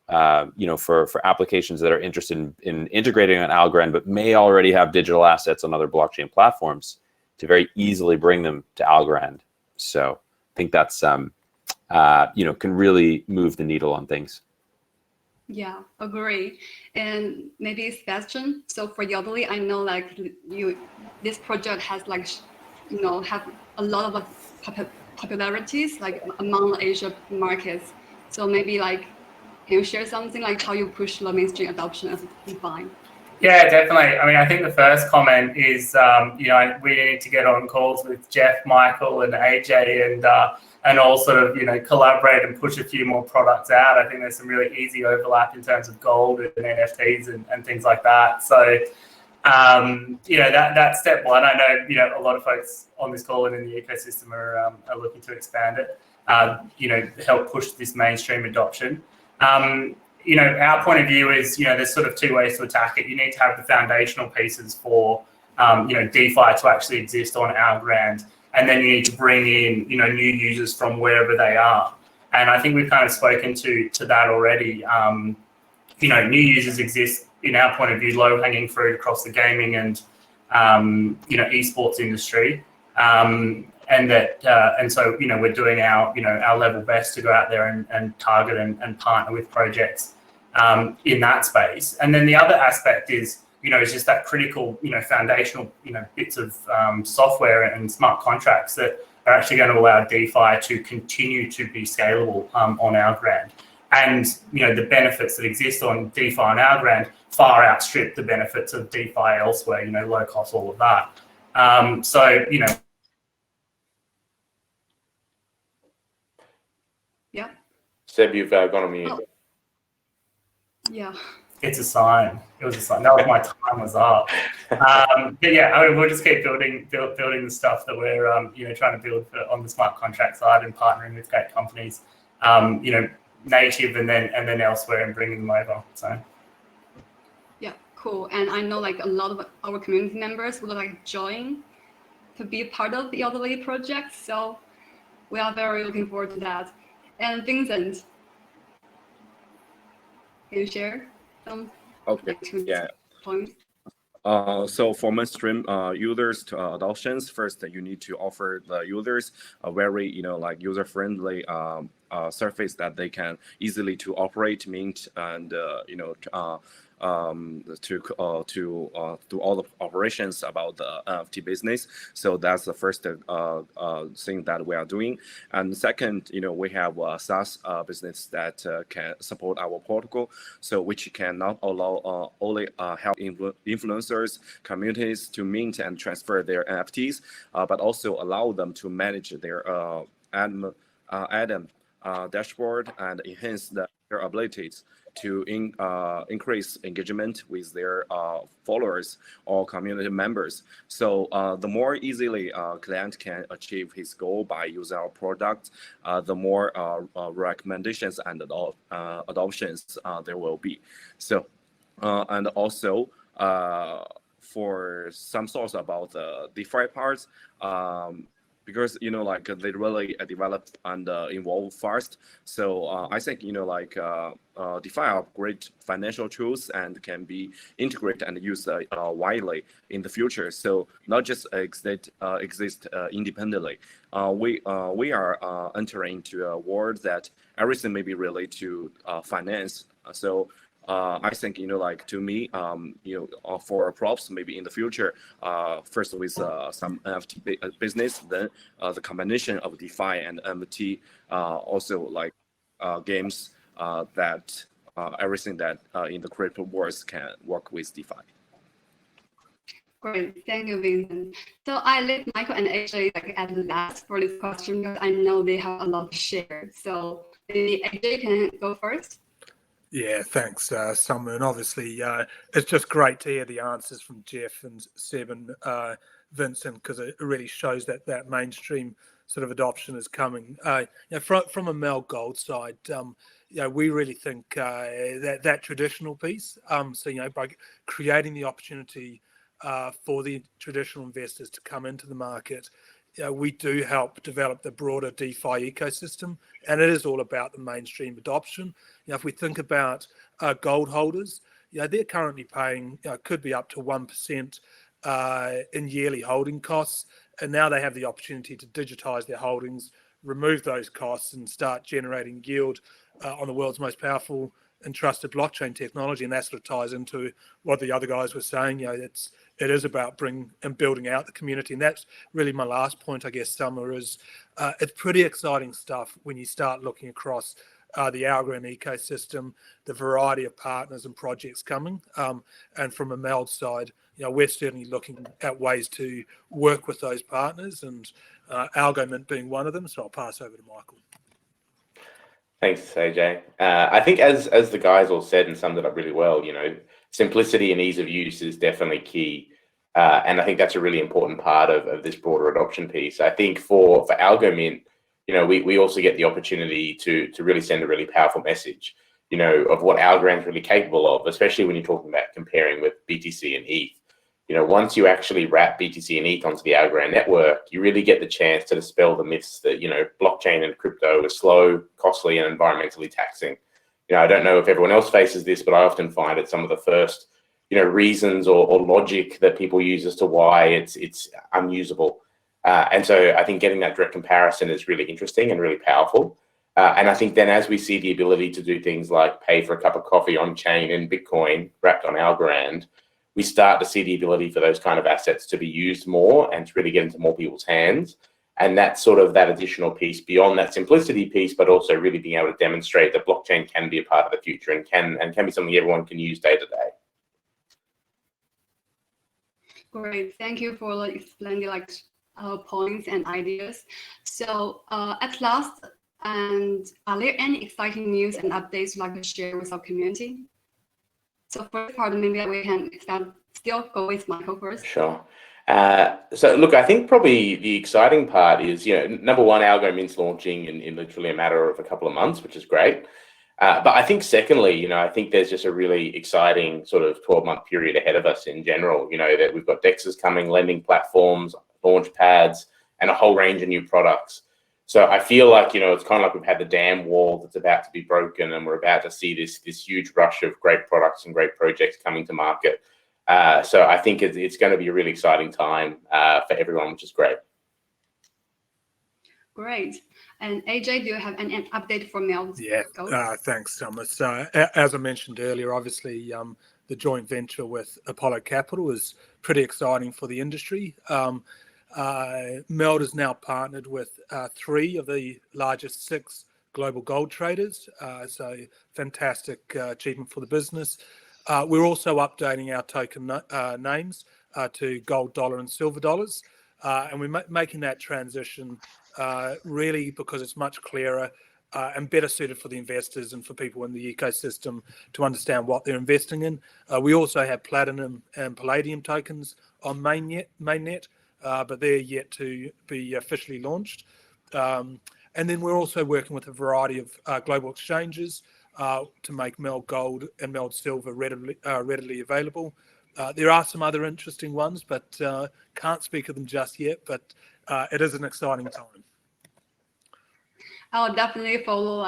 for applications that are interested in integrating on Algorand, but may already have digital assets on other blockchain platforms, to very easily bring them to Algorand. So I think that's, can really move the needle on things. Yeah, agree. And maybe Sebastian, so for Yieldy, I know this project has have a lot of popularities among the Asia markets. So maybe can you share something like how you push the mainstream adoption of DeFi? Yeah, definitely. I mean, I think the first comment is, we need to get on calls with Jeff, Michael, and AJ, and all sort of, collaborate and push a few more products out. I think there's some really easy overlap in terms of gold and NFTs and things like that. So, that's step one. I know, a lot of folks on this call and in the ecosystem are looking to expand it, help push this mainstream adoption. Our point of view is, there's sort of two ways to attack it. You need to have the foundational pieces for, DeFi to actually exist on Algorand. And then you need to bring in, new users from wherever they are. And I think we've kind of spoken to that already. New users exist, in our point of view, low-hanging fruit across the gaming and, esports industry. And so, we're doing our level best to go out there and target and partner with projects in that space. And then the other aspect is, is just that critical, foundational, bits of software and smart contracts that are actually going to allow DeFi to continue to be scalable on Algorand. And, the benefits that exist on DeFi on Algorand far outstrip the benefits of DeFi elsewhere, low cost, all of that. So. Yeah. Seb, you've gone on mute. Oh. Yeah. It's a sign. It was a sign. That was my time was up. But yeah, we'll just keep building the stuff that we're trying to build on the smart contract side and partnering with great companies, native and then elsewhere and bringing them over. So. Yeah, cool. And I know a lot of our community members would join to be a part of the Yieldy project. So we are very looking forward to that. And Vincent, can you share some points? So for mainstream users to adoptions, first you need to offer the users a very user-friendly surface that they can easily to operate, mint, and to do all the operations about the NFT business. So that's the first thing that we are doing. And second, we have a SaaS business that can support our protocol, so which can not allow only help influencers, communities to mint and transfer their NFTs, but also allow them to manage their ADAM dashboard and enhance their abilities to increase engagement with their followers or community members. So the more easily a client can achieve his goal by using our product, the more recommendations and adoptions there will be. So and also for some thoughts about the DeFi parts, because they really develop and evolve fast. So I think DeFi are great financial tools and can be integrated and used widely in the future. So not just exist independently. We are entering into a world that everything may be related to finance. So I think to me for props maybe in the future, first with some NFT business, then the combination of DeFi and NFT, also games that everything that in the crypto world can work with DeFi. Great, thank you, Vincent. So I leave Michael and AJ at the last for this question because I know they have a lot to share. So maybe AJ can go first. Yeah, thanks, Summer. And obviously, it's just great to hear the answers from Jeff and Seb and Vincent, because it really shows that mainstream sort of adoption is coming. From a Mel Gold side, we really think that traditional piece. So by creating the opportunity for the traditional investors to come into the market, we do help develop the broader DeFi ecosystem, and it is all about the mainstream adoption. If we think about gold holders, they're currently paying could be up to 1% in yearly holding costs, and now they have the opportunity to digitize their holdings, remove those costs, and start generating yield on the world's most powerful and trusted blockchain technology. And that sort of ties into what the other guys were saying. It is about bringing and building out the community. And that's really my last point, I guess, Summer, is it's pretty exciting stuff when you start looking across the Algorand ecosystem, the variety of partners and projects coming. And from a MELD side, we're certainly looking at ways to work with those partners, and AlgoMint being one of them. So I'll pass over to Michael. Thanks, AJ. I think as the guys all said and summed it up really well, simplicity and ease of use is definitely key. And I think that's a really important part of this broader adoption piece. I think for AlgoMint, we also get the opportunity to really send a really powerful message, of what Algorand's really capable of, especially when you're talking about comparing with BTC and ETH. Once you actually wrap BTC and ETH onto the Algorand network, you really get the chance to dispel the myths that, blockchain and crypto are slow, costly, and environmentally taxing. I don't know if everyone else faces this, but I often find it some of the first, reasons or logic that people use as to why it's unusable. And so I think getting that direct comparison is really interesting and really powerful. And I think then as we see the ability to do things like pay for a cup of coffee on chain in Bitcoin wrapped on Algorand, we start to see the ability for those kind of assets to be used more and to really get into more people's hands. And that's sort of that additional piece beyond that simplicity piece, but also really being able to demonstrate that blockchain can be a part of the future and can be something everyone can use day to day. Great, thank you for explaining points and ideas. So at last, and are there any exciting news and updates you'd like to share with our community? So first part, maybe we can still go with Michael first. Sure. So look, I think probably the exciting part is, number one, AlgoMint's launching in literally a matter of a couple of months, which is great. But I think secondly, I think there's just a really exciting sort of 12-month period ahead of us in general, that we've got DEXs coming, lending platforms, launch pads, and a whole range of new products. So I feel like, it's kind of like we've had the dam wall that's about to be broken, and we're about to see this huge rush of great products and great projects coming to market. So I think it's going to be a really exciting time for everyone, which is great. Great. And AJ, do you have any update for Meld? Yeah, thanks, Summer. So as I mentioned earlier, obviously the joint venture with Apollo Capital is pretty exciting for the industry. Meld is now partnered with 3 of the largest 6 global gold traders. So fantastic achievement for the business. We're also updating our token names to gold dollar and silver dollars. And we're making that transition really because it's much clearer and better suited for the investors and for people in the ecosystem to understand what they're investing in. We also have platinum and palladium tokens on mainnet, but they're yet to be officially launched. And then we're also working with a variety of global exchanges to make Meld Gold and Meld Silver readily available. There are some other interesting ones, but can't speak of them just yet, but it is an exciting time. I'll definitely follow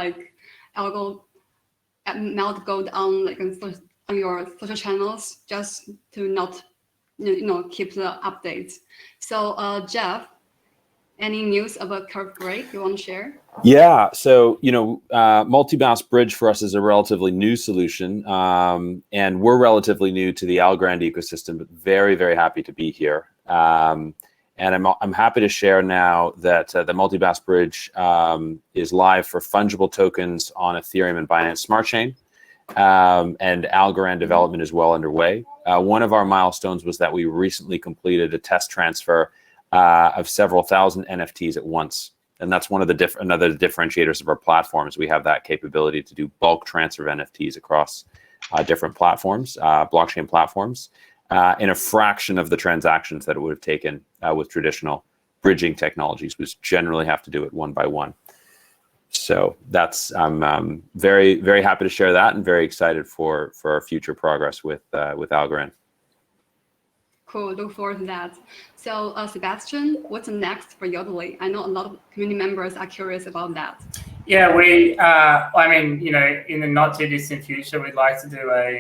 Meld Gold on on your social channels, just to not keep the updates. So Jeff, any news about CurveGrid you want to share? Yeah, so MultiBaas Bridge for us is a relatively new solution, and we're relatively new to the Algorand ecosystem, but very, very happy to be here. And I'm happy to share now that the MultiBaas Bridge is live for fungible tokens on Ethereum and Binance Smart Chain, and Algorand development is well underway. One of our milestones was that we recently completed a test transfer of several thousand NFTs at once. And that's one of the another differentiators of our platforms. We have that capability to do bulk transfer of NFTs across different platforms, blockchain platforms, in a fraction of the transactions that it would have taken with traditional bridging technologies, which generally have to do it one by one. So that's I'm very, very happy to share that and very excited for our future progress with Algorand. Cool, look forward to that. So Sebastian, what's next for Yieldy? I know a lot of community members are curious about that. Yeah, we, I mean, in the not too distant future, we'd like to do a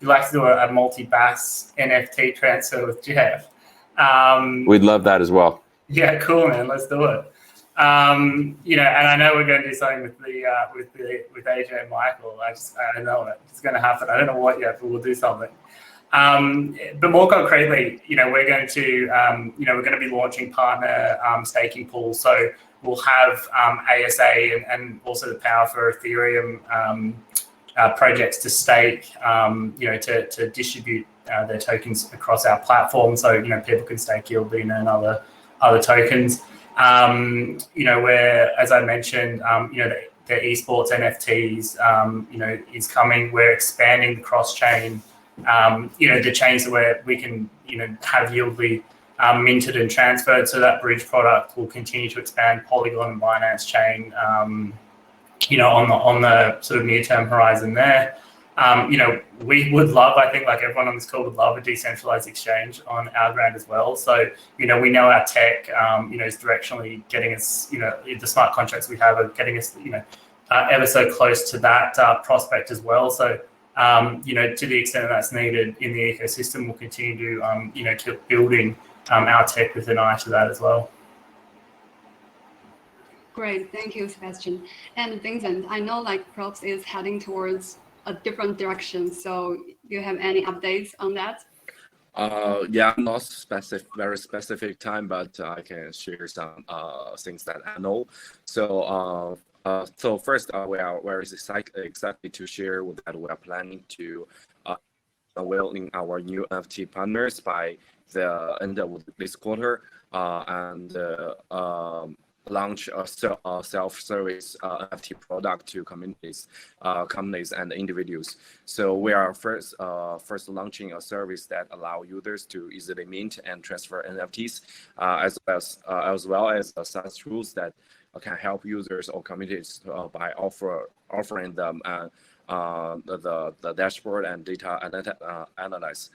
MultiBaas NFT transfer with Jeff. We'd love that as well. Yeah, cool, man. Let's do it. And I know we're going to do something with AJ and Michael. I know it's going to happen. I don't know what yet, but we'll do something. But more concretely, we're going to be launching partner staking pools. So we'll have ASA and also the power for Ethereum projects to stake, to distribute their tokens across our platform. So people can stake Yieldy and other tokens. Where, as I mentioned, the esports NFTs, is coming. We're expanding the cross-chain. The chains where we can, have Yieldy minted and transferred. So that bridge product will continue to expand Polygon and Binance chain, on the sort of near-term horizon there. We would love, I think like everyone on this call would love a decentralized exchange on Algorand as well. So, we know our tech, is directionally getting us, the smart contracts we have are getting us, ever so close to that prospect as well. So, to the extent that's needed in the ecosystem, we'll continue to, keep building our tech with an eye to that as well. Great, thank you, Sebastian. And Vincent, I know Props is heading towards a different direction. So do you have any updates on that? Yeah, not very specific time, but I can share some things that I know. So first, we are very excited to share that we are planning to welcome our new NFT partners by the end of this quarter and launch a self-service NFT product to communities, companies, and individuals. So we are first launching a service that allow users to easily mint and transfer NFTs, as well as SaaS tools that can help users or communities by offering them the dashboard and data analyze.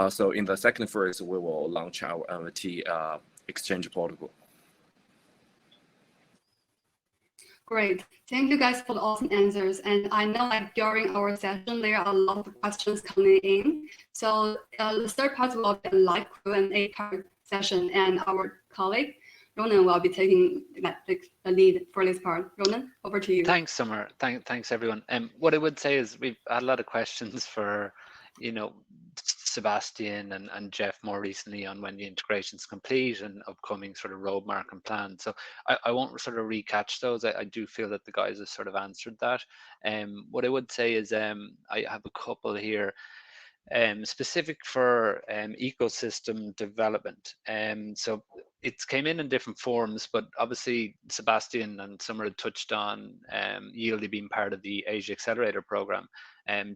So in the second phase, we will launch our NFT exchange protocol. Great. Thank you guys for the awesome answers. And I know during our session, there are a lot of questions coming in. So the third part will be a live Q&A part session, and our colleague Ronan will be taking the lead for this part. Ronan, over to you. Thanks, Summer. Thanks, everyone. What I would say is we've had a lot of questions for, Sebastian and Jeff more recently on when the integration's complete and upcoming sort of roadmap and plan. So I won't sort of recatch those. I do feel that the guys have sort of answered that. What I would say is I have a couple here. Specific for ecosystem development. So it's came in different forms, but obviously Sebastian and Summer had touched on Yieldy being part of the Asia Accelerator program.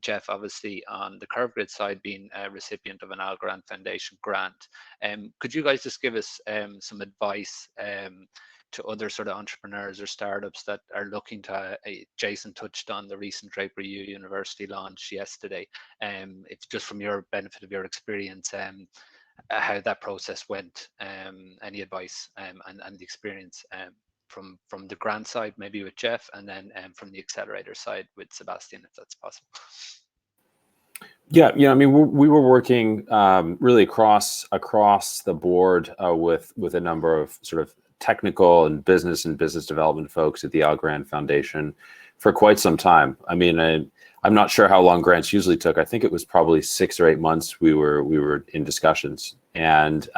Jeff, obviously on the CurveGrid side, being a recipient of an Algorand Foundation grant. Could you guys just give us some advice to other sort of entrepreneurs or startups that are looking to, Jason touched on the recent Draper University launch yesterday. If just from your benefit of your experience, how that process went, any advice and the experience from the grant side, maybe with Jeff, and then from the accelerator side with Sebastian, if that's possible. Yeah, I mean, we were working really across the board with a number of sort of technical and business development folks at the Algorand Foundation for quite some time. I mean, I'm not sure how long grants usually took. I think it was probably 6 or 8 months we were in discussions, and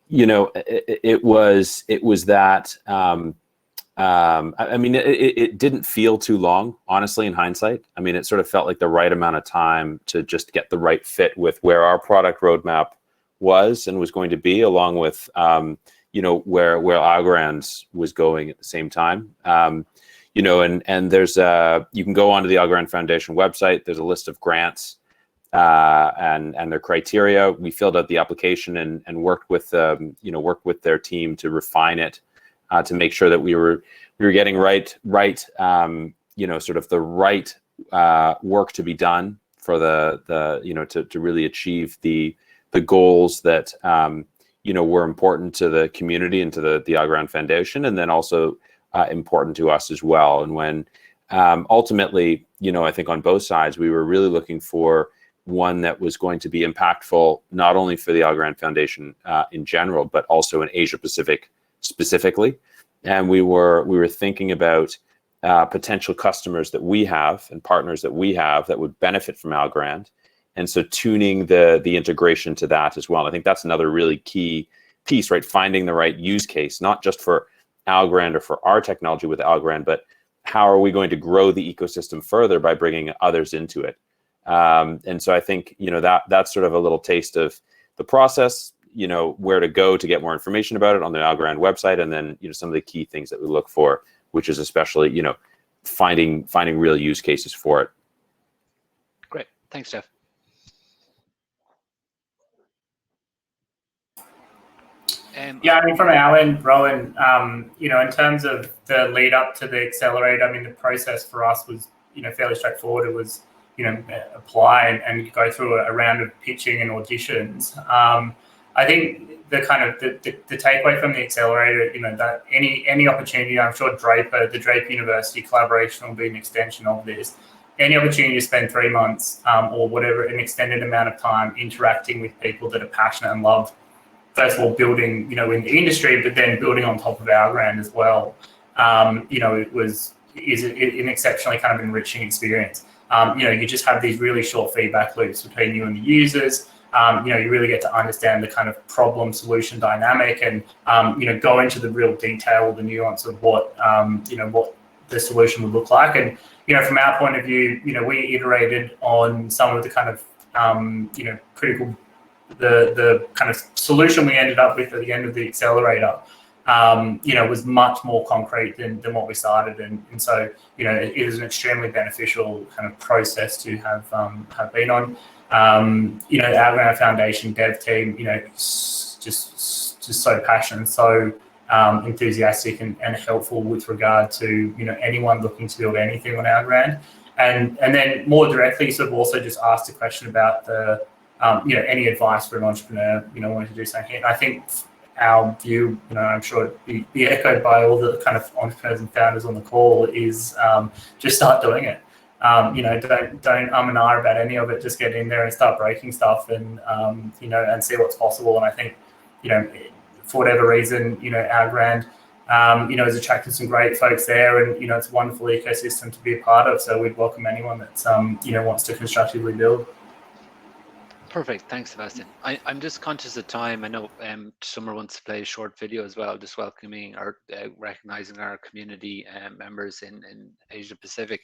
it was that. I mean, it didn't feel too long, honestly, in hindsight. I mean, it sort of felt like the right amount of time to just get the right fit with where our product roadmap was and was going to be, along with where Algorand was going at the same time. And there's you can go onto the Algorand Foundation website. There's a list of grants and their criteria. We filled out the application and worked with their team to refine it, to make sure that we were getting right sort of the right work to be done for to really achieve the goals that were important to the community and to the Algorand Foundation, and then also important to us as well. And when ultimately, I think on both sides, we were really looking for one that was going to be impactful, not only for the Algorand Foundation in general, but also in Asia Pacific specifically. And we were thinking about potential customers that we have and partners that we have that would benefit from Algorand. And so tuning the integration to that as well. I think that's another really key piece, right? Finding the right use case, not just for Algorand or for our technology with Algorand, but how are we going to grow the ecosystem further by bringing others into it? And so I think, that's sort of a little taste of the process, where to go to get more information about it on the Algorand website. And then, some of the key things that we look for, which is especially, finding real use cases for it. Great. Thanks, Jeff. Yeah, I mean, from our end, Rowan, in terms of the lead up to the accelerator, I mean, the process for us was, fairly straightforward. It was, apply and go through a round of pitching and auditions. I think the kind of the takeaway from the accelerator, that any opportunity, I'm sure the Draper University collaboration will be an extension of this. Any opportunity to spend 3 months or whatever, an extended amount of time interacting with people that are passionate and love, first of all, building, in the industry, but then building on top of Algorand as well. Is an exceptionally kind of enriching experience. You just have these really short feedback loops between you and the users. You really get to understand the kind of problem solution dynamic and, go into the real detail, the nuance of what the solution would look like. And, from our point of view, we iterated on some of the kind of, critical, the kind of solution we ended up with at the end of the accelerator, was much more concrete than what we started. And so, it is an extremely beneficial kind of process to have been on. The Algorand Foundation dev team, just so passionate, so enthusiastic and helpful with regard to, anyone looking to build anything on Algorand. And then more directly, sort of also just asked a question about the, any advice for an entrepreneur, wanting to do something. And I think our view, I'm sure it'd be echoed by all the kind of entrepreneurs and founders on the call, is just start doing it. Don't and ah about any of it. Just get in there and start breaking stuff and, and see what's possible. And I think, for whatever reason, Algorand, has attracted some great folks there, and it's a wonderful ecosystem to be a part of. So we'd welcome anyone that wants to constructively build. Perfect. Thanks, Sebastian. I'm just conscious of time. I know Summer wants to play a short video as well, just welcoming or recognizing our community members in Asia Pacific.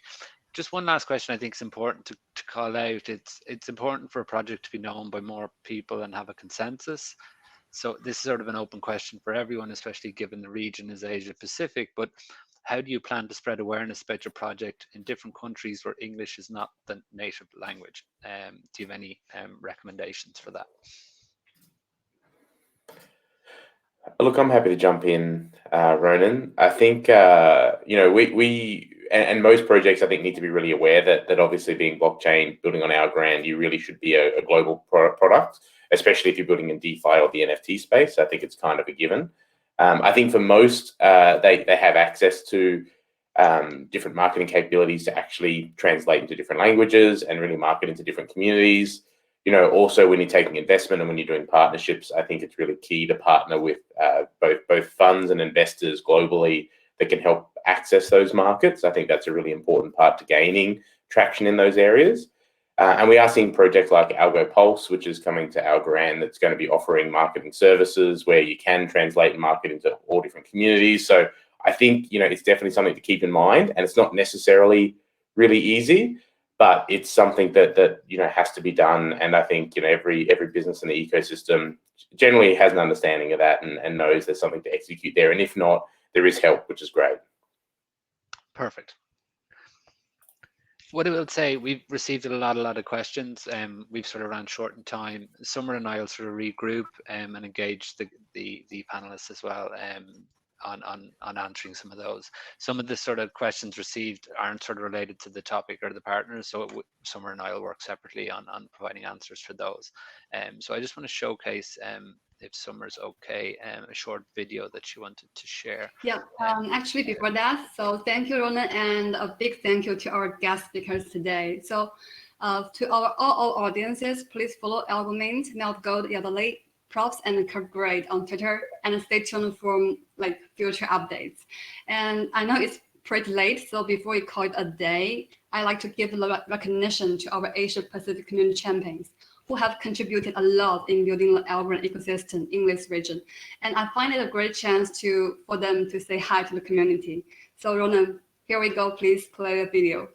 Just one last question I think is important to call out. It's important for a project to be known by more people and have a consensus. So this is sort of an open question for everyone, especially given the region is Asia Pacific. But how do you plan to spread awareness about your project in different countries where English is not the native language? Do you have any recommendations for that? Look, I'm happy to jump in, Ronan. I think, we and most projects, I think, need to be really aware that obviously being blockchain, building on Algorand, you really should be a global product, especially if you're building in DeFi or the NFT space. I think it's kind of a given. I think for most, they have access to different marketing capabilities to actually translate into different languages and really market into different communities. Also when you're taking investment and when you're doing partnerships, I think it's really key to partner with both funds and investors globally that can help access those markets. I think that's a really important part to gaining traction in those areas. And we are seeing projects like Algo Pulse, which is coming to Algorand, that's going to be offering marketing services where you can translate and market into all different communities. So I think, it's definitely something to keep in mind, and it's not necessarily really easy, but it's something that has to be done. And I think, every business in the ecosystem generally has an understanding of that and knows there's something to execute there. And if not, there is help, which is great. Perfect. What I will say, we've received a lot of questions. We've sort of ran short in time. Summer and I will sort of regroup and engage the panelists as well on answering some of those. Some of the sort of questions received aren't sort of related to the topic or the partners, so Summer and I will work separately on providing answers for those. So I just want to showcase, if Summer's okay, a short video that she wanted to share. Yeah, actually before that, so thank you, Ronan, and a big thank you to our guest speakers today. So to all audiences, please follow AlgoMint, MeltGold, Yieldy, Props, and CurveGrid on Twitter, and stay tuned for future updates. And I know it's pretty late, so before we call it a day, I like to give recognition to our Asia Pacific community champions who have contributed a lot in building the Algorand ecosystem in this region. And I find it a great chance for them to say hi to the community. So Ronan, here we go, please play the video.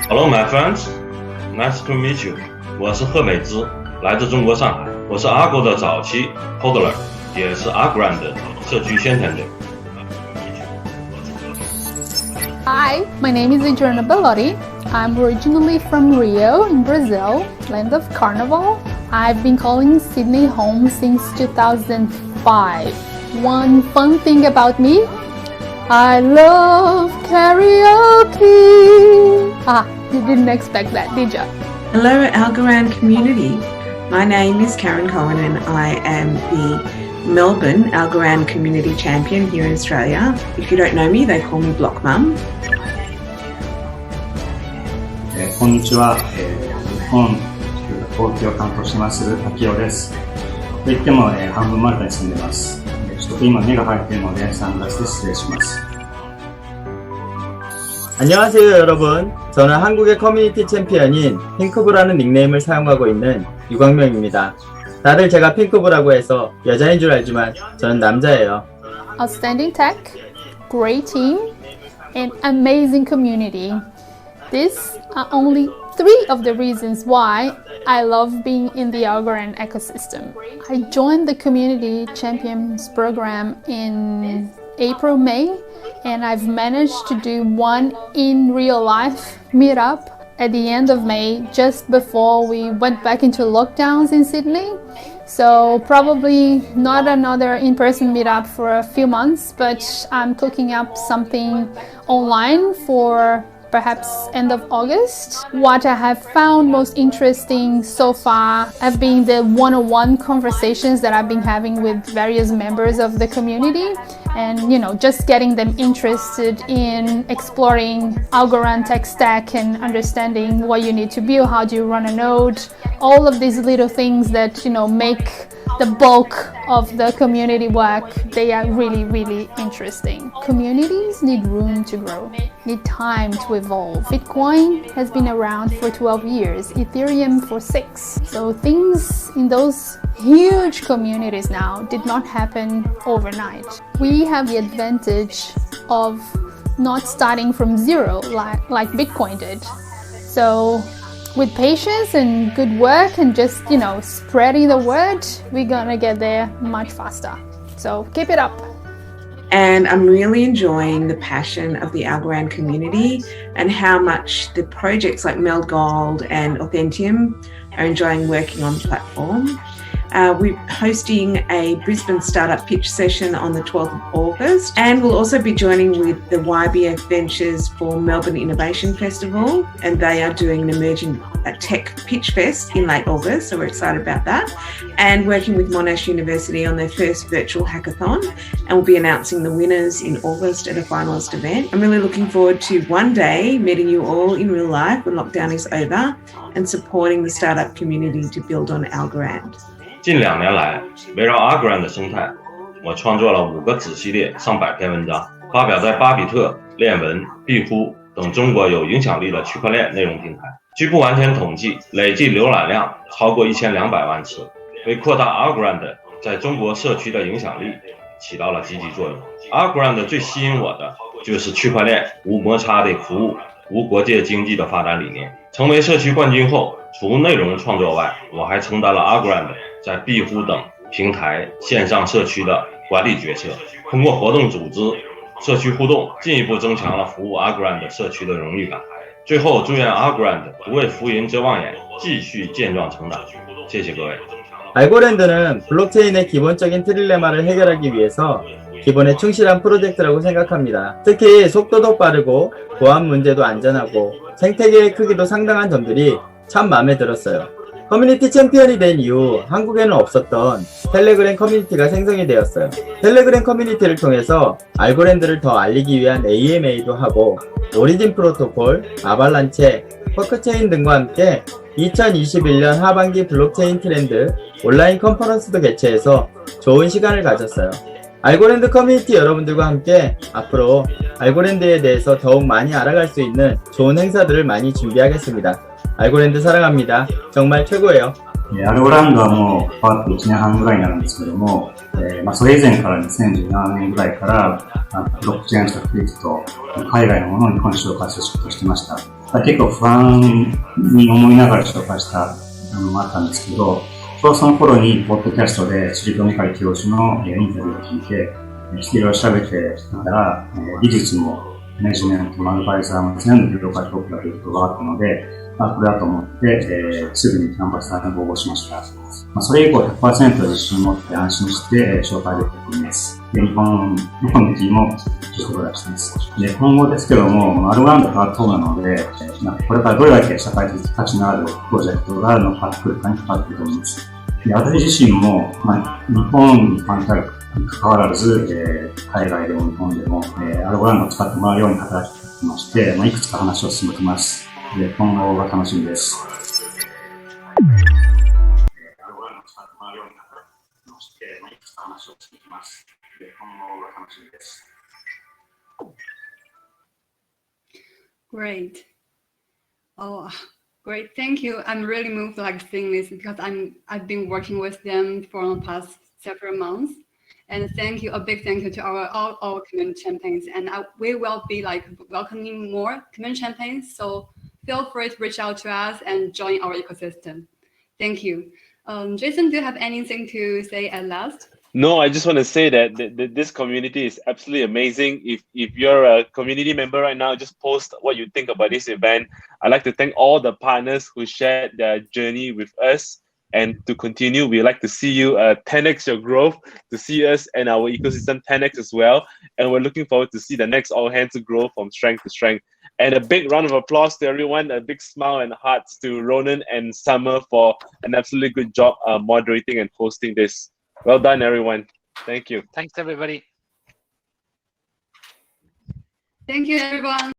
Hello, my friends. Nice to meet you. 我是贺美芝，来自中国上海。我是 Argo 的早期 hodler， 也是 Algorand 的社区宣传者。Hi, my name is Adriana Bellotti. I'm originally from Rio in Brazil, land of Carnival. I've been calling Sydney home since 2005. One fun thing about me, I love karaoke. You didn't expect that, did you? Hello, Algorand community. My name is Karen Cohen and I am the Melbourne Algorand Community Champion here in Australia. If you don't know me, they call me Block Mum. こんにちは。日本東京を担当します滝尾です。といっても、半分マルタに住んでます。ちょっと今目が入っているのでサングラスで失礼します。 안녕하세요 여러분. 저는 한국의 커뮤니티 챔피언인 핑크부라는 닉네임을 사용하고 있는 유광명입니다. 다들 제가 핑크부라고 해서 여자인 줄 알지만 저는 남자예요. Outstanding tech, great team, and amazing community. These are only 3 of the reasons why I love being in the Algorand ecosystem. I joined the Community Champions program in April, May, and I've managed to do one in real life meetup at the end of May, just before we went back into lockdowns in Sydney. So probably not another in-person meetup for a few months, but I'm cooking up something online for perhaps end of August. What I have found most interesting so far have been the one-on-one conversations that I've been having with various members of the community, and just getting them interested in exploring Algorand tech stack and understanding what you need to build, how do you run a node, all of these little things that make the bulk of the community work. They are really, really interesting. Communities need room to grow, need time to evolve. Bitcoin has been around for 12 years, Ethereum for 6. So things in those huge communities now did not happen overnight. We have the advantage of not starting from zero like Bitcoin did. So with patience and good work and just, spreading the word, we're gonna get there much faster. So keep it up. And I'm really enjoying the passion of the Algorand community and how much the projects like Meld Gold and Authentium are enjoying working on the platform. We're hosting a Brisbane startup pitch session on the 12th of August, and we'll also be joining with the YBF Ventures for Melbourne Innovation Festival, and they are doing an emerging tech pitch fest in late August, so we're excited about that, and working with Monash University on their first virtual hackathon, and we'll be announcing the winners in August at a finalist event. I'm really looking forward to one day meeting you all in real life when lockdown is over and supporting the startup community to build on Algorand. 近2年来，围绕 Algorand 的生态，我创作了5个子系列上百篇文章，发表在巴比特、链文、币乎等中国有影响力的区块链内容平台。据不完全统计，累计浏览量超过1200万次，为扩大 Algorand 在中国社区的影响力起到了积极作用。Algorand 最吸引我的就是区块链无摩擦的服务、无国界经济的发展理念。成为社区冠军后，除内容创作外，我还承担了 Algorand 在币乎等平台线上社区的管理决策，通过活动组织、社区互动，进一步增强了服务 Algorand 社区的荣誉感。最后，祝愿 Algorand 不为浮云遮望眼，继续健壮成长。谢谢各位。 알고랜드는 블록체인의 기본적인 트릴레마를 해결하기 위해서 기본에 충실한 프로젝트라고 생각합니다. 특히 속도도 빠르고 보안 문제도 안전하고 생태계의 크기도 상당한 점들이 참 마음에 들었어요. 커뮤니티 챔피언이 된 이후 한국에는 없었던 텔레그램 커뮤니티가 생성이 되었어요. 텔레그램 커뮤니티를 통해서 알고랜드를 더 알리기 위한 AMA도 하고 오리진 프로토콜, 아발란체, 퍼크체인 등과 함께 2021년 하반기 블록체인 트렌드 온라인 컨퍼런스도 개최해서 좋은 시간을 가졌어요. 알고랜드 커뮤니티 여러분들과 함께 앞으로 알고랜드에 대해서 더욱 많이 알아갈 수 있는 좋은 행사들을 많이 준비하겠습니다. 알고랜드 사랑합니다. 정말 최고예요. アルゴランドはもう変わって1年半ぐらいになるんですけども、それ以前から2017年ぐらいからブロックチェーンとクリプト、海外のものを日本に紹介する仕事をしてました。結構不安に思いながら紹介したのもあったんですけど、その頃にポッドキャストでシリコンカリ教授のインタビューを聞いて、いろいろ調べてたら、技術もマネジメントもアドバイザーも全部業界トップだということがあったので、これだと思って、すぐにキャンパスさんに応募しました。それ以降 100% 自信を持って安心して紹介できると思います。で、日本のチームも紹介しています。で、今後ですけども、アルゴランドプラットフォームなので、これからどれだけ社会的価値のあるプロジェクトが残ってくるかにかかっていると思います。で、私自身も、日本に関わらず、海外でも日本でも、アルゴランドを使ってもらうように働きかけてまして、いくつか話を進めています。で、今後が楽しみです。Great. Oh, great. Thank you. I'm really moved seeing this because I've been working with them for the past several months. And thank you, a big thank you to all our community champions. And we will be welcoming more community champions. So feel free to reach out to us and join our ecosystem. Thank you. Jason, do you have anything to say at last? No, I just want to say that this community is absolutely amazing. If you're a community member right now, just post what you think about this event. I'd like to thank all the partners who shared their journey with us. And to continue, we'd like to see you 10x your growth, to see us and our ecosystem 10x as well. And we're looking forward to see the next all hands grow from strength to strength. And a big round of applause to everyone, a big smile and hearts to Ronan and Summer for an absolutely good job moderating and hosting this. Well done, everyone. Thank you. Thanks, everybody. Thank you, everyone.